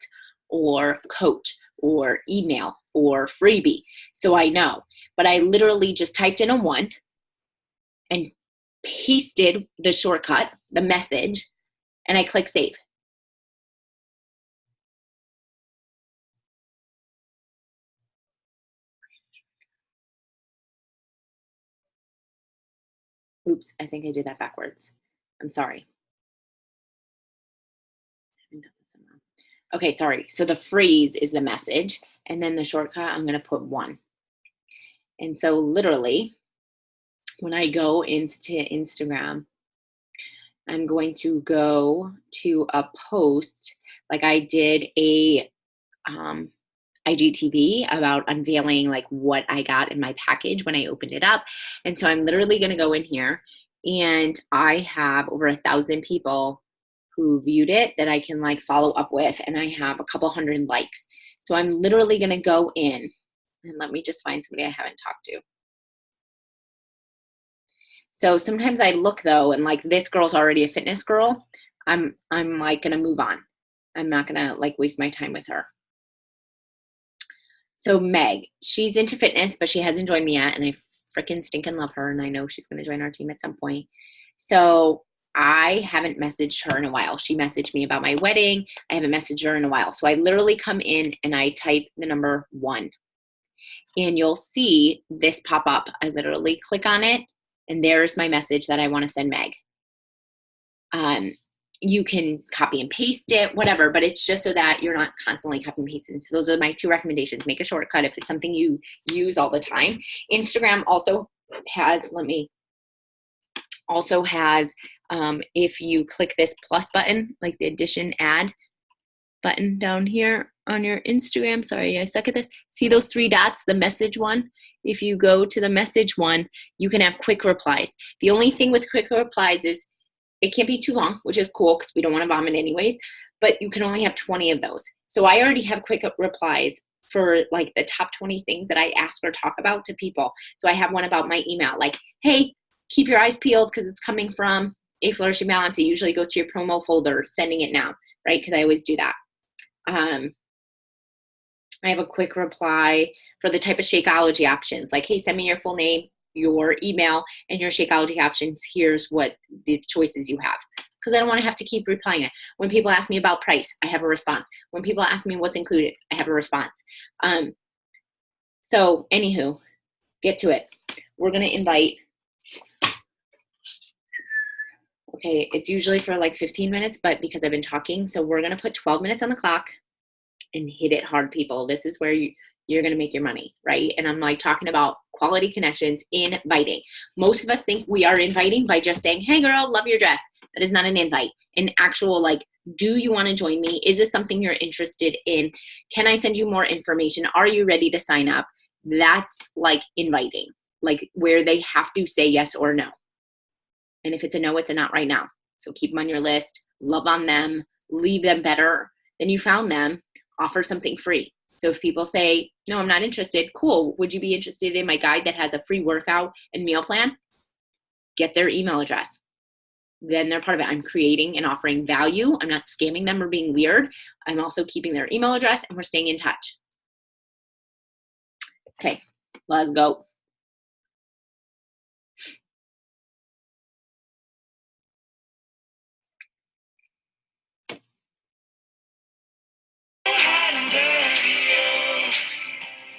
or coach or email or freebie. So I know, but I literally just typed in a 1 and pasted the shortcut, the message, and I click save. Oops, I think I did that backwards. I'm sorry. Okay, sorry. So the phrase is the message, and then the shortcut, I'm going to put 1. And so literally, when I go into Instagram, I'm going to go to a post, like I did a IGTV about unveiling like what I got in my package when I opened it up. And so I'm literally going to go in here, and I have over 1,000 people who viewed it that I can like follow up with, and I have a couple hundred likes. So I'm literally going to go in, and let me just find somebody I haven't talked to. So sometimes I look though, and like this girl's already a fitness girl. I'm like going to move on. I'm not going to like waste my time with her. So Meg, she's into fitness, but she hasn't joined me yet, and I freaking stinking love her, and I know she's going to join our team at some point. So I haven't messaged her in a while. She messaged me about my wedding. I haven't messaged her in a while. So I literally come in and I type the number 1, and you'll see this pop up. I literally click on it, and there's my message that I want to send Meg. You can copy and paste it, whatever, but it's just so that you're not constantly copy and pasting. So those are my 2 recommendations. Make a shortcut if it's something you use all the time. Instagram also has, if you click this plus button, like the addition ad button down here on your Instagram, sorry, I suck at this. See those 3 dots, the message one? If you go to the message one, you can have quick replies. The only thing with quick replies is it can't be too long, which is cool because we don't want to vomit anyways, but you can only have 20 of those. So I already have quick replies for like the top 20 things that I ask or talk about to people. So I have one about my email, like, hey, keep your eyes peeled because it's coming from A Flourishing Balance. It usually goes to your promo folder, sending it now, right? Because I always do that. I have a quick reply for the type of Shakeology options, like, hey, send me your full name, your email, and your Shakeology options. Here's what the choices you have. Because I don't want to have to keep replying it. When people ask me about price, I have a response. When people ask me what's included, I have a response. So anywho, get to it. We're going to invite, okay, it's usually for like 15 minutes, but because I've been talking, so we're going to put 12 minutes on the clock and hit it hard, people. This is where you're going to make your money, right? And I'm like talking about quality connections, inviting. Most of us think we are inviting by just saying, hey girl, love your dress. That is not an invite. An actual like, do you want to join me? Is this something you're interested in? Can I send you more information? Are you ready to sign up? That's like inviting, like where they have to say yes or no. And if it's a no, it's a not right now. So keep them on your list, love on them, leave them better than you found them, offer something free. So if people say, no, I'm not interested, cool. Would you be interested in my guide that has a free workout and meal plan? Get their email address. Then they're part of it. I'm creating and offering value. I'm not scamming them or being weird. I'm also keeping their email address, and we're staying in touch. Okay, let's go.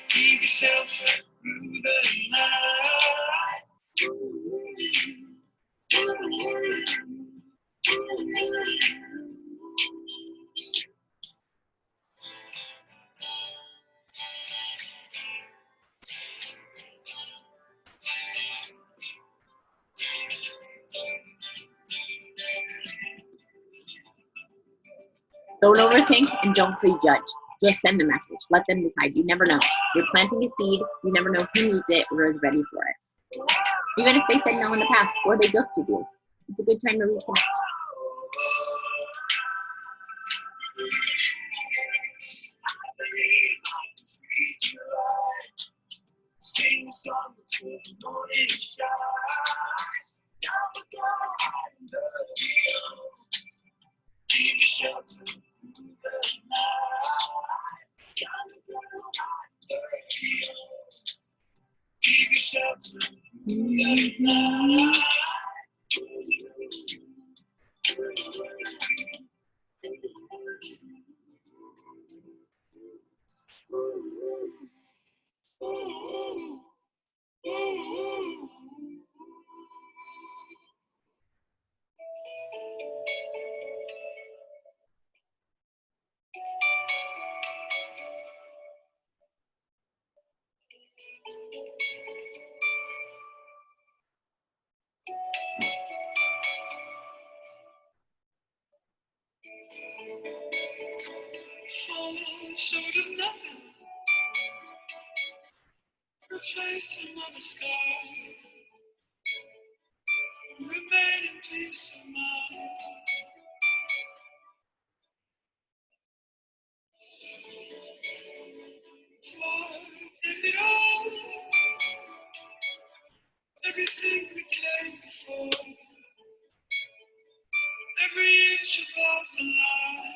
Keep yourself through the night. Don't overthink and don't prejudge. Just send the message. Let them decide. You never know. You're planting a seed. You never know who needs it or is ready for it. Even if they said no in the past or they ghosted you, it's a good time to reconnect. Sing a song between the morning shine. Give you shelter through the night. Give you shelter through the night. So to nothing. some other sky. Remain in peace of mind. For it all, everything that came before, every inch above the line.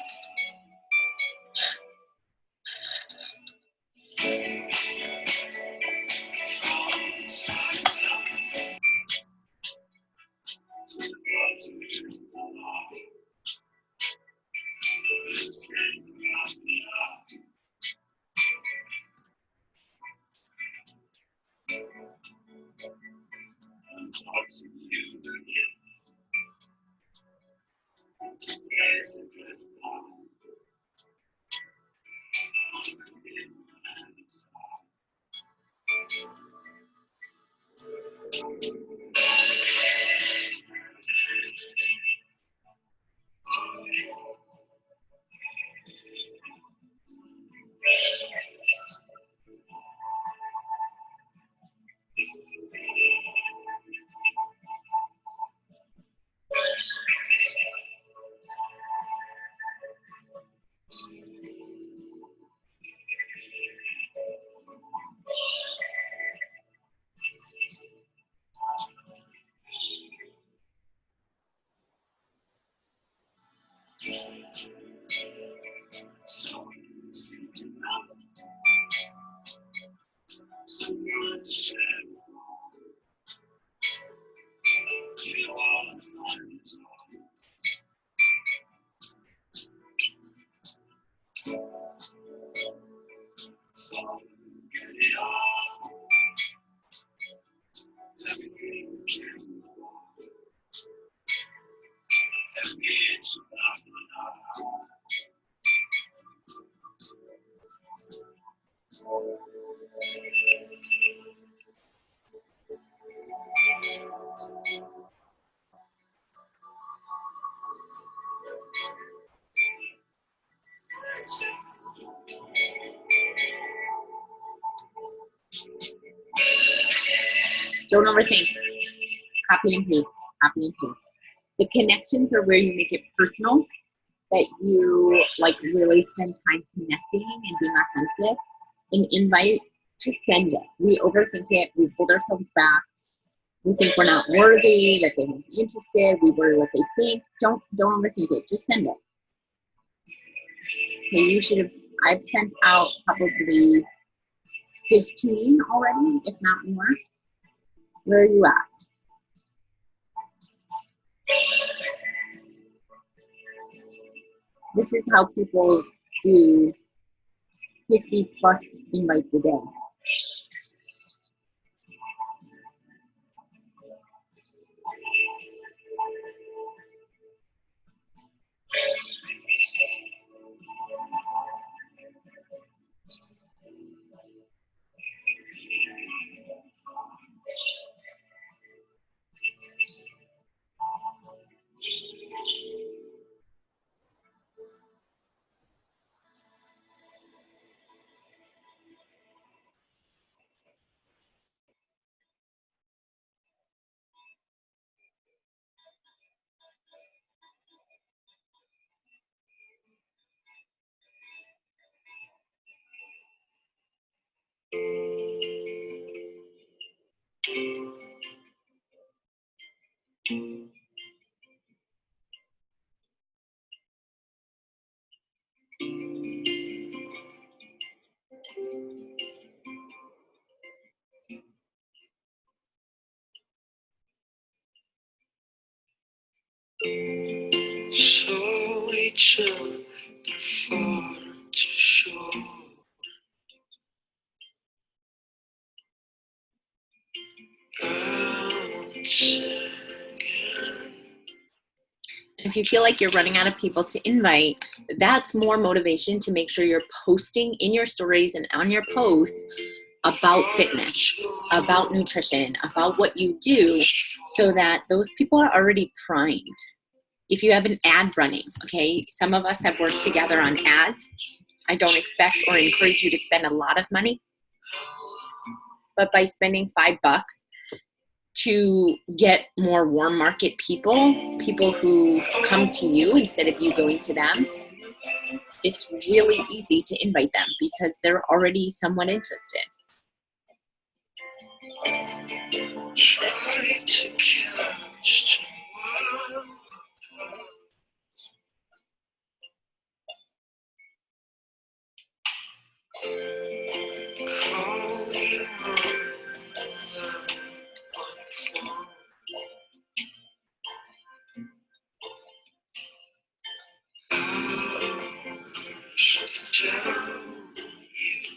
From silence up to the words of the law. This thing about the eye. And thoughts of you again. Today's a good thought. Someone's seeking up, someone's shadow. You all find it all. Get it all. Everything you can afford. Every inch of the line. Don't overthink. Copy and paste. Copy and paste. The connections are where you make it personal, that you like really spend time connecting and being authentic. An invite, just send it. We overthink it. We hold ourselves back. We think we're not worthy, that they won't be interested. We worry what they think. Don't overthink it. Just send it. Okay, you should have. I've sent out probably 15 already, if not more. Where are you at? This is how people do 50 plus invites a day. So each other far to shore. If you feel like you're running out of people to invite, that's more motivation to make sure you're posting in your stories and on your posts about fitness, about nutrition, about what you do, so that those people are already primed. If you have an ad running, okay, some of us have worked together on ads. I don't expect or encourage you to spend a lot of money. But by spending $5 to get more warm market people who come to you instead of you going to them, it's really easy to invite them because they're already somewhat interested. Try to catch tomorrow. Call you on phone. Hours of down you.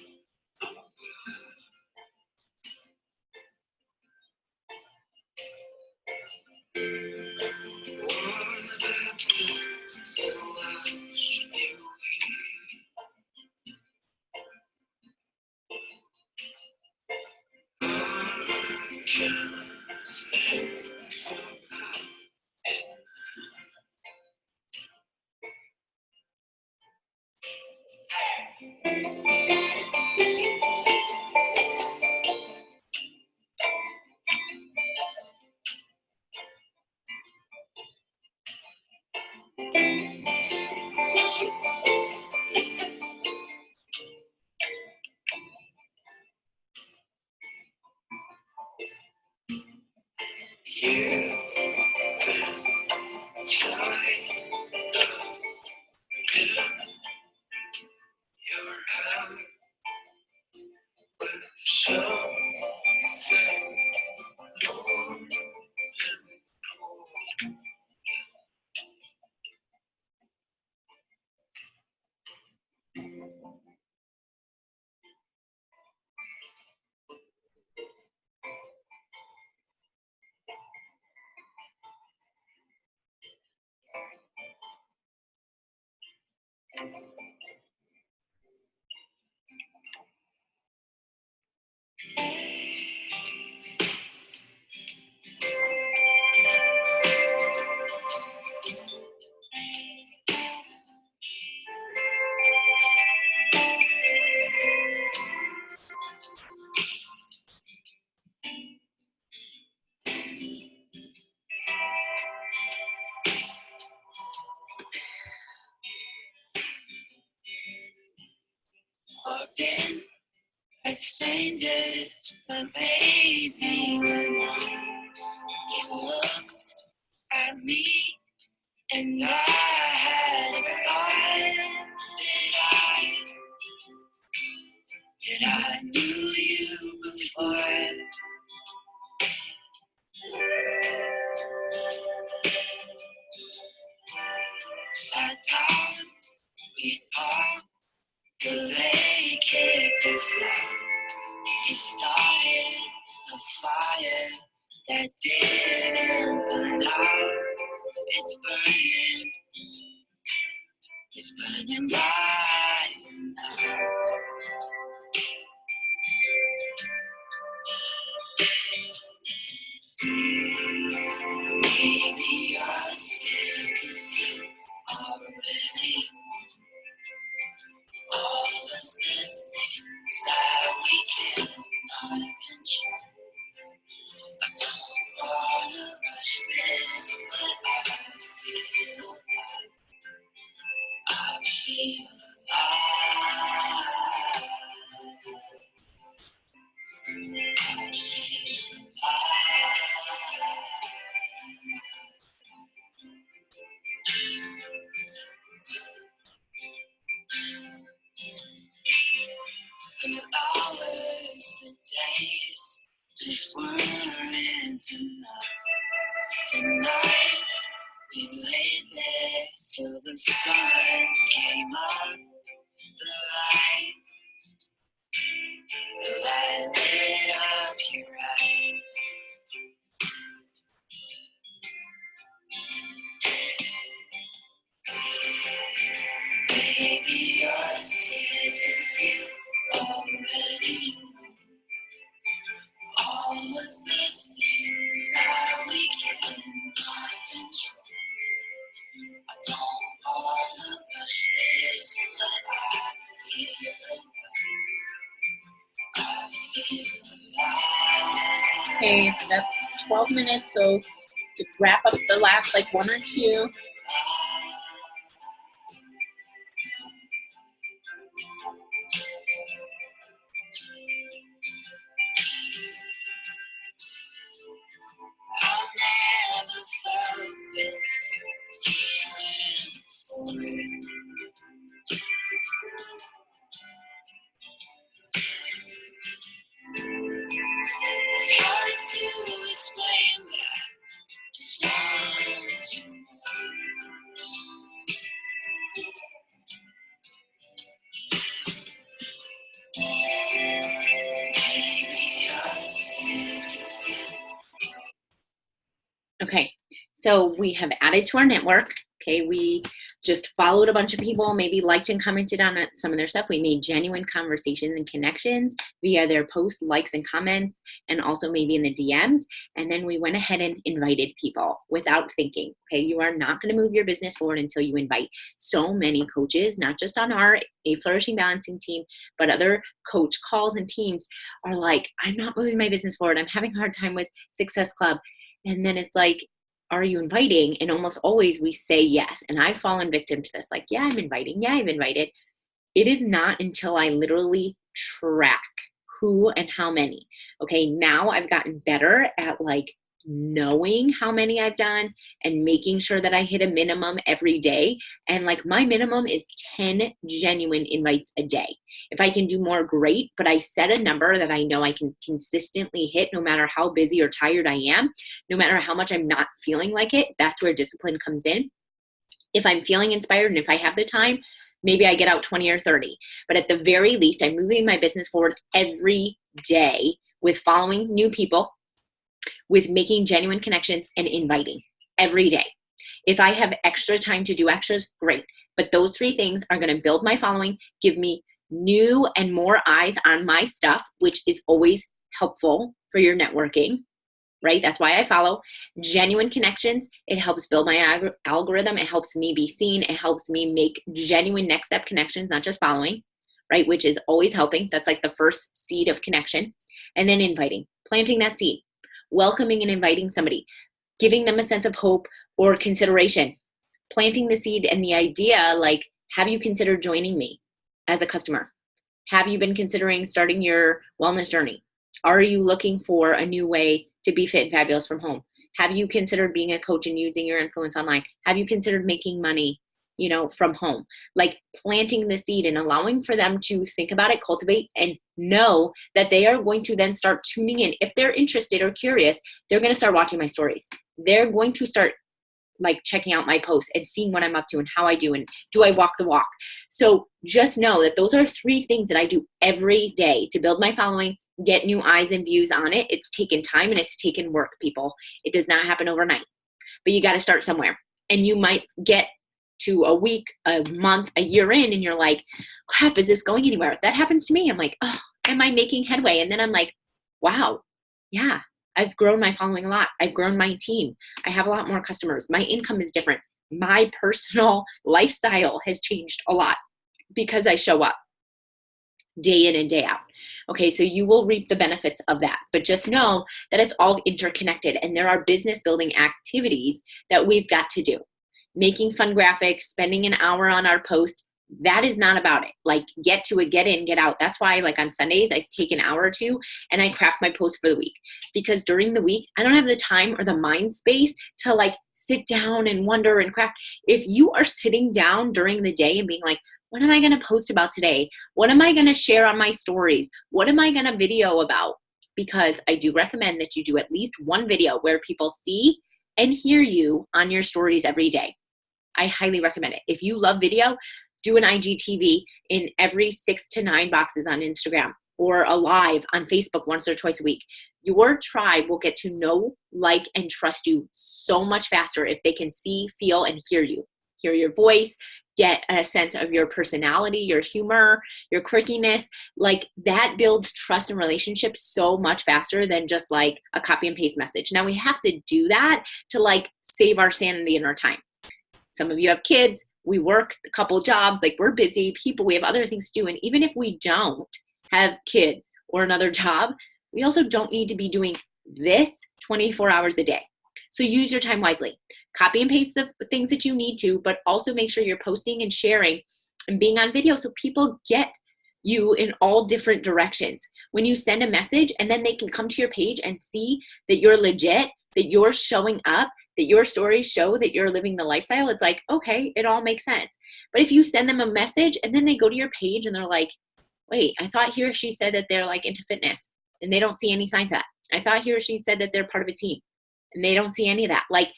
Often with strangers, but maybe you looked at me and I had a thought that I knew you before. Sat down, we talked, till they kicked us out. We started a fire that didn't burn out. It's burning bright now. Maybe I still can see already all of the things that we cannot control. I don't wanna rush this, but I feel alive. I feel alive. I feel alive. The hours, the days just weren't enough. The nights we lay there till the sun came up. The light lit up your eyes. Baby, you're scared 'cause you already all of the things that we cannot control. I don't wanna rush this, but I feel alive. I feel alive. Okay, that's 12 minutes, so to wrap up the last like one or two. I've never felt this feeling before. It's hard to explain that. Just once maybe I scared 'cause it. Okay, so we have added to our network. Okay, we just followed a bunch of people, maybe liked and commented on some of their stuff. We made genuine conversations and connections via their posts, likes, and comments, and also maybe in the DMs. And then we went ahead and invited people without thinking. Okay, you are not going to move your business forward until you invite. So many coaches, not just on our A Flourishing Balancing team, but other coach calls and teams are like, I'm not moving my business forward. I'm having a hard time with Success Club. And then it's like, are you inviting? And almost always we say yes. And I've fallen victim to this. Like, yeah, I'm inviting. Yeah, I've invited. It is not until I literally track who and how many. Okay, now I've gotten better at like knowing how many I've done and making sure that I hit a minimum every day. And like my minimum is 10 genuine invites a day. If I can do more, great, but I set a number that I know I can consistently hit no matter how busy or tired I am, no matter how much I'm not feeling like it. That's where discipline comes in. If I'm feeling inspired and if I have the time, maybe I get out 20 or 30. But at the very least, I'm moving my business forward every day with following new people, with making genuine connections and inviting every day. If I have extra time to do extras, great. But those three things are going to build my following, give me new and more eyes on my stuff, which is always helpful for your networking, right? That's why I follow. Genuine connections, it helps build my algorithm. It helps me be seen. It helps me make genuine next step connections, not just following, right? Which is always helping. That's like the first seed of connection. And then inviting, planting that seed, welcoming and inviting somebody, giving them a sense of hope or consideration, planting the seed and the idea, like, have you considered joining me as a customer? Have you been considering starting your wellness journey? Are you looking for a new way to be fit and fabulous from home? Have you considered being a coach and using your influence online? Have you considered making money, from home? Like planting the seed and allowing for them to think about it, cultivate, and know that they are going to then start tuning in. If they're interested or curious, they're going to start watching my stories. They're going to start like checking out my posts and seeing what I'm up to and how I do and do I walk the walk. So just know that those are three things that I do every day to build my following, get new eyes and views on it. It's taken time and it's taken work, people. It does not happen overnight, but you got to start somewhere. And you might get to a week, a month, a year in, and you're like, crap, is this going anywhere? That happens to me. I'm like, oh, am I making headway? And then I'm like, wow, yeah, I've grown my following a lot. I've grown my team. I have a lot more customers. My income is different. My personal lifestyle has changed a lot because I show up day in and day out. Okay, so you will reap the benefits of that. But just know that it's all interconnected and there are business building activities that we've got to do. Making fun graphics, spending an hour on our post, that is not about it. Like get to it, get in, get out. That's why like on Sundays, I take an hour or two and I craft my post for the week. Because during the week, I don't have the time or the mind space to like sit down and wonder and craft. If you are sitting down during the day and being like, what am I going to post about today? What am I going to share on my stories? What am I going to video about? Because I do recommend that you do at least one video where people see and hear you on your stories every day. I highly recommend it. If you love video, do an IGTV in every 6 to 9 boxes on Instagram or a live on Facebook once or twice a week. Your tribe will get to know, like, and trust you so much faster if they can see, feel, and hear you. Hear your voice, get a sense of your personality, your humor, your quirkiness. Like that builds trust and relationships so much faster than just like a copy and paste message. Now we have to do that to like save our sanity and our time. Some of you have kids, we work a couple jobs, like we're busy people, we have other things to do. And even if we don't have kids or another job, we also don't need to be doing this 24 hours a day. So use your time wisely. Copy and paste the things that you need to, but also make sure you're posting and sharing and being on video so people get you in all different directions. When you send a message and then they can come to your page and see that you're legit, that you're showing up, that your stories show that you're living the lifestyle, it's like, okay, it all makes sense. But if you send them a message and then they go to your page and they're like, wait, I thought he or she said that they're like into fitness and they don't see any signs of that. I thought he or she said that they're part of a team and they don't see any of that. Like,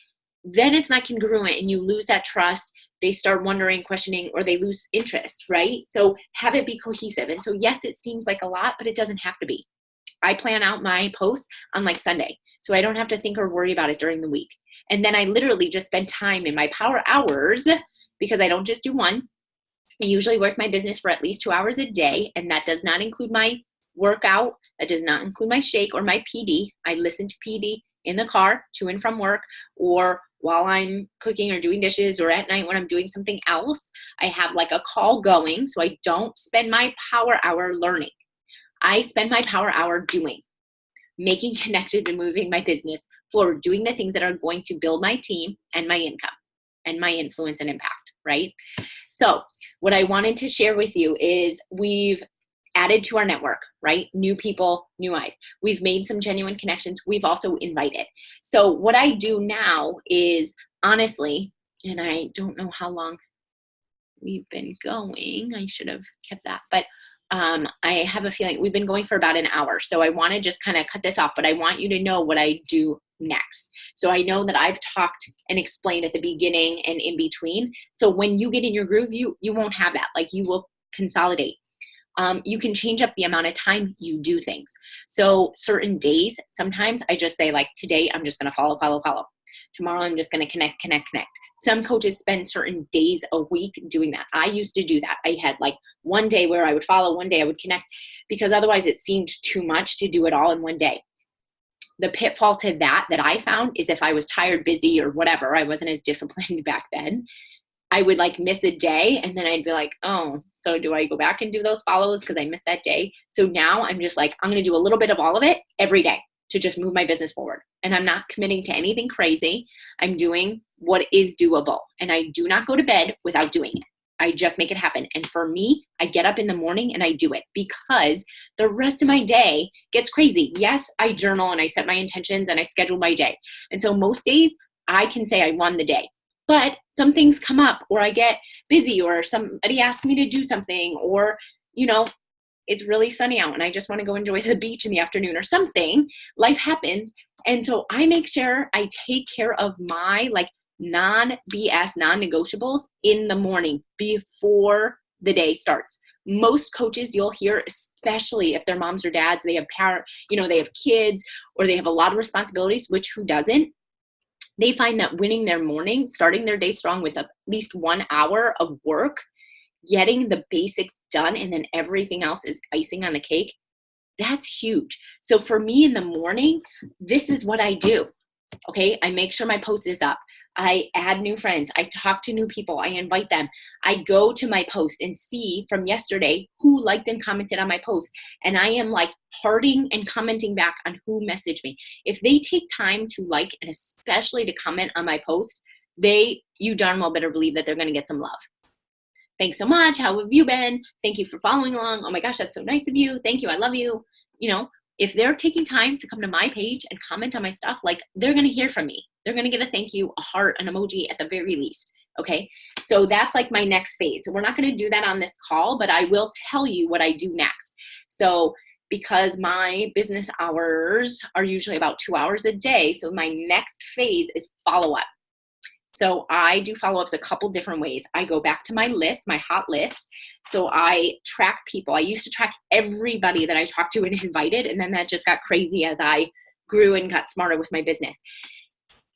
then it's not congruent and you lose that trust. They start wondering, questioning, or they lose interest, right? So have it be cohesive. And so yes, it seems like a lot, but it doesn't have to be. I plan out my posts on like Sunday, so I don't have to think or worry about it during the week. And then I literally just spend time in my power hours, because I don't just do one. I usually work my business for at least 2 hours a day, and that does not include my workout. That does not include my shake or my PD. I listen to PD in the car to and from work, or while I'm cooking or doing dishes, or at night when I'm doing something else. I have like a call going, so I don't spend my power hour learning. I spend my power hour doing, making connections and moving my business forward, doing the things that are going to build my team and my income and my influence and impact, right? So what I wanted to share with you is we've added to our network, right? New people, new eyes. We've made some genuine connections. We've also invited. So what I do now is, honestly, and I don't know how long we've been going. I should have kept that, but I have a feeling we've been going for about an hour. So I want to just kind of cut this off, but I want you to know what I do next. So I know that I've talked and explained at the beginning and in between. So when you get in your groove, you won't have that. Like, you will consolidate. You can change up the amount of time you do things. So certain days, sometimes I just say, like, today I'm just going to follow. Tomorrow I'm just going to connect. Some coaches spend certain days a week doing that. I used to do that. I had like one day where I would follow, one day I would connect, because otherwise it seemed too much to do it all in one day. The pitfall to that I found is if I was tired, busy, or whatever, I wasn't as disciplined back then, I would like miss a day, and then I'd be like, oh, so do I go back and do those follows because I missed that day? So now I'm just like, I'm going to do a little bit of all of it every day to just move my business forward. And I'm not committing to anything crazy. I'm doing what is doable. And I do not go to bed without doing it. I just make it happen. And for me, I get up in the morning and I do it, because the rest of my day gets crazy. Yes, I journal and I set my intentions and I schedule my day. And so most days I can say I won the day. But some things come up, or I get busy, or somebody asks me to do something, or, you know, it's really sunny out and I just want to go enjoy the beach in the afternoon or something. Life happens. And so I make sure I take care of my like non-BS, non-negotiables in the morning before the day starts. Most coaches you'll hear, especially if they're moms or dads, they have they have kids, or they have a lot of responsibilities, which who doesn't? They find that winning their morning, starting their day strong with at least 1 hour of work, getting the basics done, and then everything else is icing on the cake, that's huge. So for me in the morning, this is what I do. Okay, I make sure my post is up. I add new friends. I talk to new people. I invite them. I go to my post and see from yesterday who liked and commented on my post. And I am like hearting and commenting back on who messaged me. If they take time to like, and especially to comment on my post, you darn well better believe that they're going to get some love. Thanks so much. How have you been? Thank you for following along. Oh my gosh, that's so nice of you. Thank you. I love you. If they're taking time to come to my page and comment on my stuff, like, they're going to hear from me. They're going to get a thank you, a heart, an emoji at the very least. Okay. So that's like my next phase. So we're not going to do that on this call, but I will tell you what I do next. So because my business hours are usually about 2 hours a day. So my next phase is follow-up. So I do follow-ups a couple different ways. I go back to my list, my hot list. So I track people. I used to track everybody that I talked to and invited, and then that just got crazy as I grew and got smarter with my business.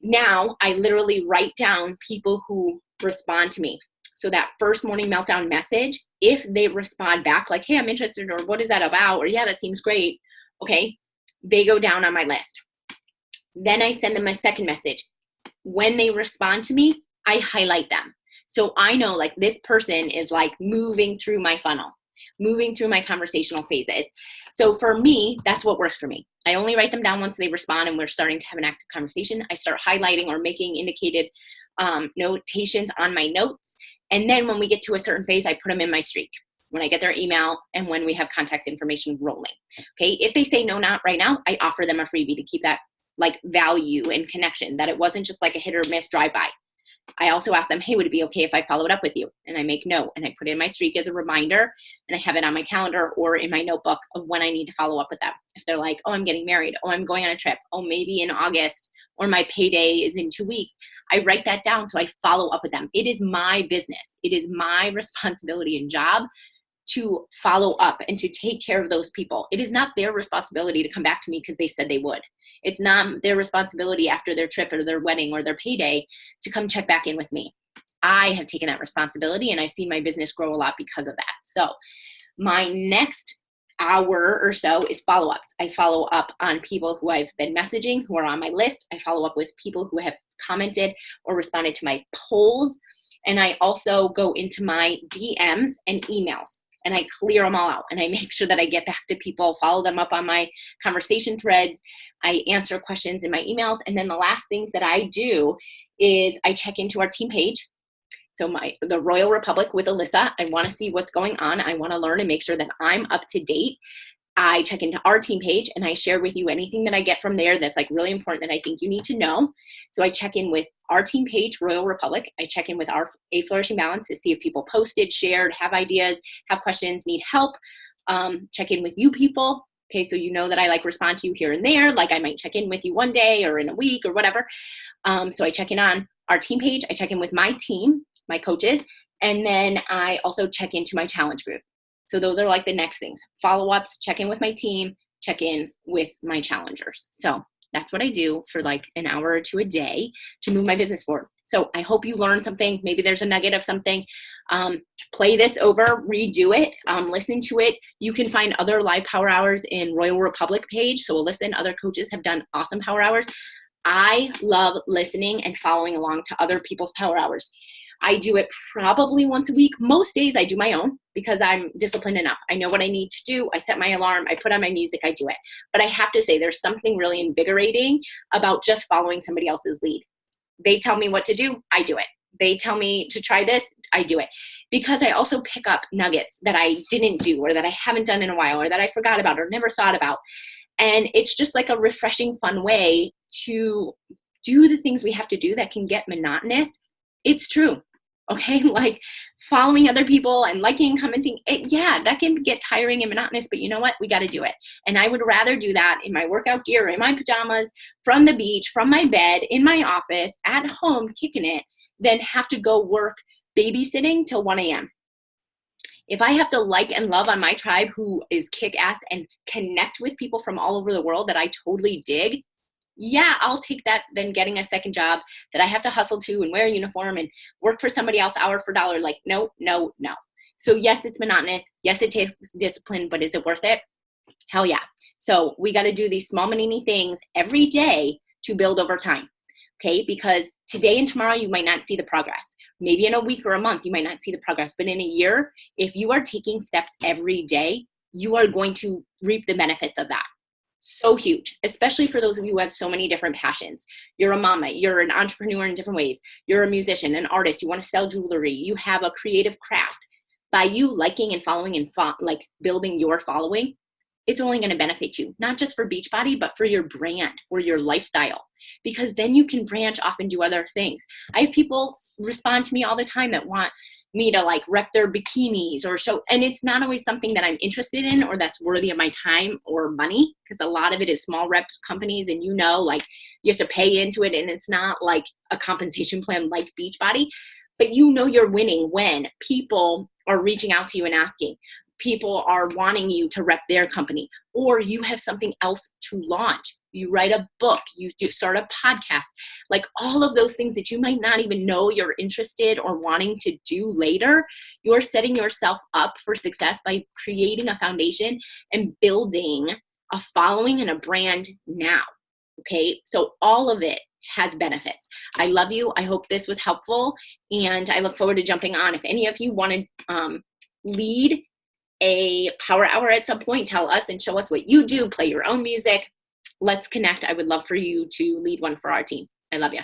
Now I literally write down people who respond to me. So that first morning meltdown message, if they respond back like, hey, I'm interested, or what is that about? Or yeah, that seems great. Okay, they go down on my list. Then I send them a second message. When they respond to me, I highlight them. So I know like this person is like moving through my funnel, moving through my conversational phases. So for me, that's what works for me. I only write them down once they respond and we're starting to have an active conversation. I start highlighting or making indicated notations on my notes. And then when we get to a certain phase, I put them in my streak when I get their email and when we have contact information rolling. Okay. If they say no, not right now, I offer them a freebie to keep that like value and connection, that it wasn't just like a hit or miss drive by. I also ask them, hey, would it be okay if I followed up with you? And I make note and I put it in my streak as a reminder, and I have it on my calendar or in my notebook of when I need to follow up with them. If they're like, oh, I'm getting married, oh, I'm going on a trip, oh, maybe in August, or my payday is in 2 weeks, I write that down so I follow up with them. It is my business. It is my responsibility and job to follow up and to take care of those people. It is not their responsibility to come back to me because they said they would. It's not their responsibility after their trip or their wedding or their payday to come check back in with me. I have taken that responsibility and I've seen my business grow a lot because of that. So my next hour or so is follow-ups. I follow up on people who I've been messaging, who are on my list. I follow up with people who have commented or responded to my polls. And I also go into my DMs and emails and I clear them all out and I make sure that I get back to people, follow them up on my conversation threads. I answer questions in my emails. And then the last things that I do is I check into our team page. So the Royal Republic with Alyssa, I want to see what's going on. I want to learn and make sure that I'm up to date. I check into our team page and I share with you anything that I get from there that's like really important that I think you need to know. So I check in with our team page, Royal Republic. I check in with our A Flourishing Balance to see if people posted, shared, have ideas, have questions, need help. Check in with you people. Okay, so you know that I like respond to you here and there. Like I might check in with you one day or in a week or whatever. So I check in on our team page. I check in with my team, my coaches, and then I also check into my challenge group. So those are like the next things. Follow-ups, check in with my team, check in with my challengers. So that's what I do for like an hour or two a day to move my business forward. So I hope you learned something. Maybe there's a nugget of something. Play this over, redo it, listen to it. You can find other live power hours in Royal Republic page. So listen, other coaches have done awesome power hours. I love listening and following along to other people's power hours. I do it probably once a week. Most days I do my own because I'm disciplined enough. I know what I need to do. I set my alarm. I put on my music. I do it. But I have to say there's something really invigorating about just following somebody else's lead. They tell me what to do. I do it. They tell me to try this. I do it. Because I also pick up nuggets that I didn't do or that I haven't done in a while or that I forgot about or never thought about. And it's just like a refreshing, fun way to do the things we have to do that can get monotonous. It's true. Okay, like following other people and liking and commenting, that can get tiring and monotonous, but you know what? We got to do it. And I would rather do that in my workout gear, in my pajamas, from the beach, from my bed, in my office, at home, kicking it, than have to go work babysitting till 1 a.m. If I have to like and love on my tribe who is kick-ass and connect with people from all over the world that I totally dig, yeah, I'll take that than getting a second job that I have to hustle to and wear a uniform and work for somebody else hour for dollar. Like, no. So yes, it's monotonous. Yes, it takes discipline, but is it worth it? Hell yeah. So we got to do these small, mini things every day to build over time. Okay. Because today and tomorrow, you might not see the progress. Maybe in a week or a month, you might not see the progress, but in a year, if you are taking steps every day, you are going to reap the benefits of that. So huge, especially for those of you who have so many different passions. You're a mama, you're an entrepreneur in different ways. You're a musician, an artist, you want to sell jewelry, you have a creative craft. By you liking and following and like building your following, it's only going to benefit you, not just for Beachbody, but for your brand, for your lifestyle, because then you can branch off and do other things. I have people respond to me all the time that want me to like rep their bikinis or show, and it's not always something that I'm interested in or that's worthy of my time or money, because a lot of it is small rep companies and like you have to pay into it and it's not like a compensation plan like Beachbody, but you're winning when people are reaching out to you and asking. People are wanting you to rep their company, or you have something else to launch. You write a book, you start a podcast, like all of those things that you might not even know you're interested or wanting to do later. You're setting yourself up for success by creating a foundation and building a following and a brand now. Okay, so all of it has benefits. I love you. I hope this was helpful, and I look forward to jumping on. If any of you want to lead a power hour at some point. Tell us and show us what you do. Play your own music. Let's connect. I would love for you to lead one for our team. I love you.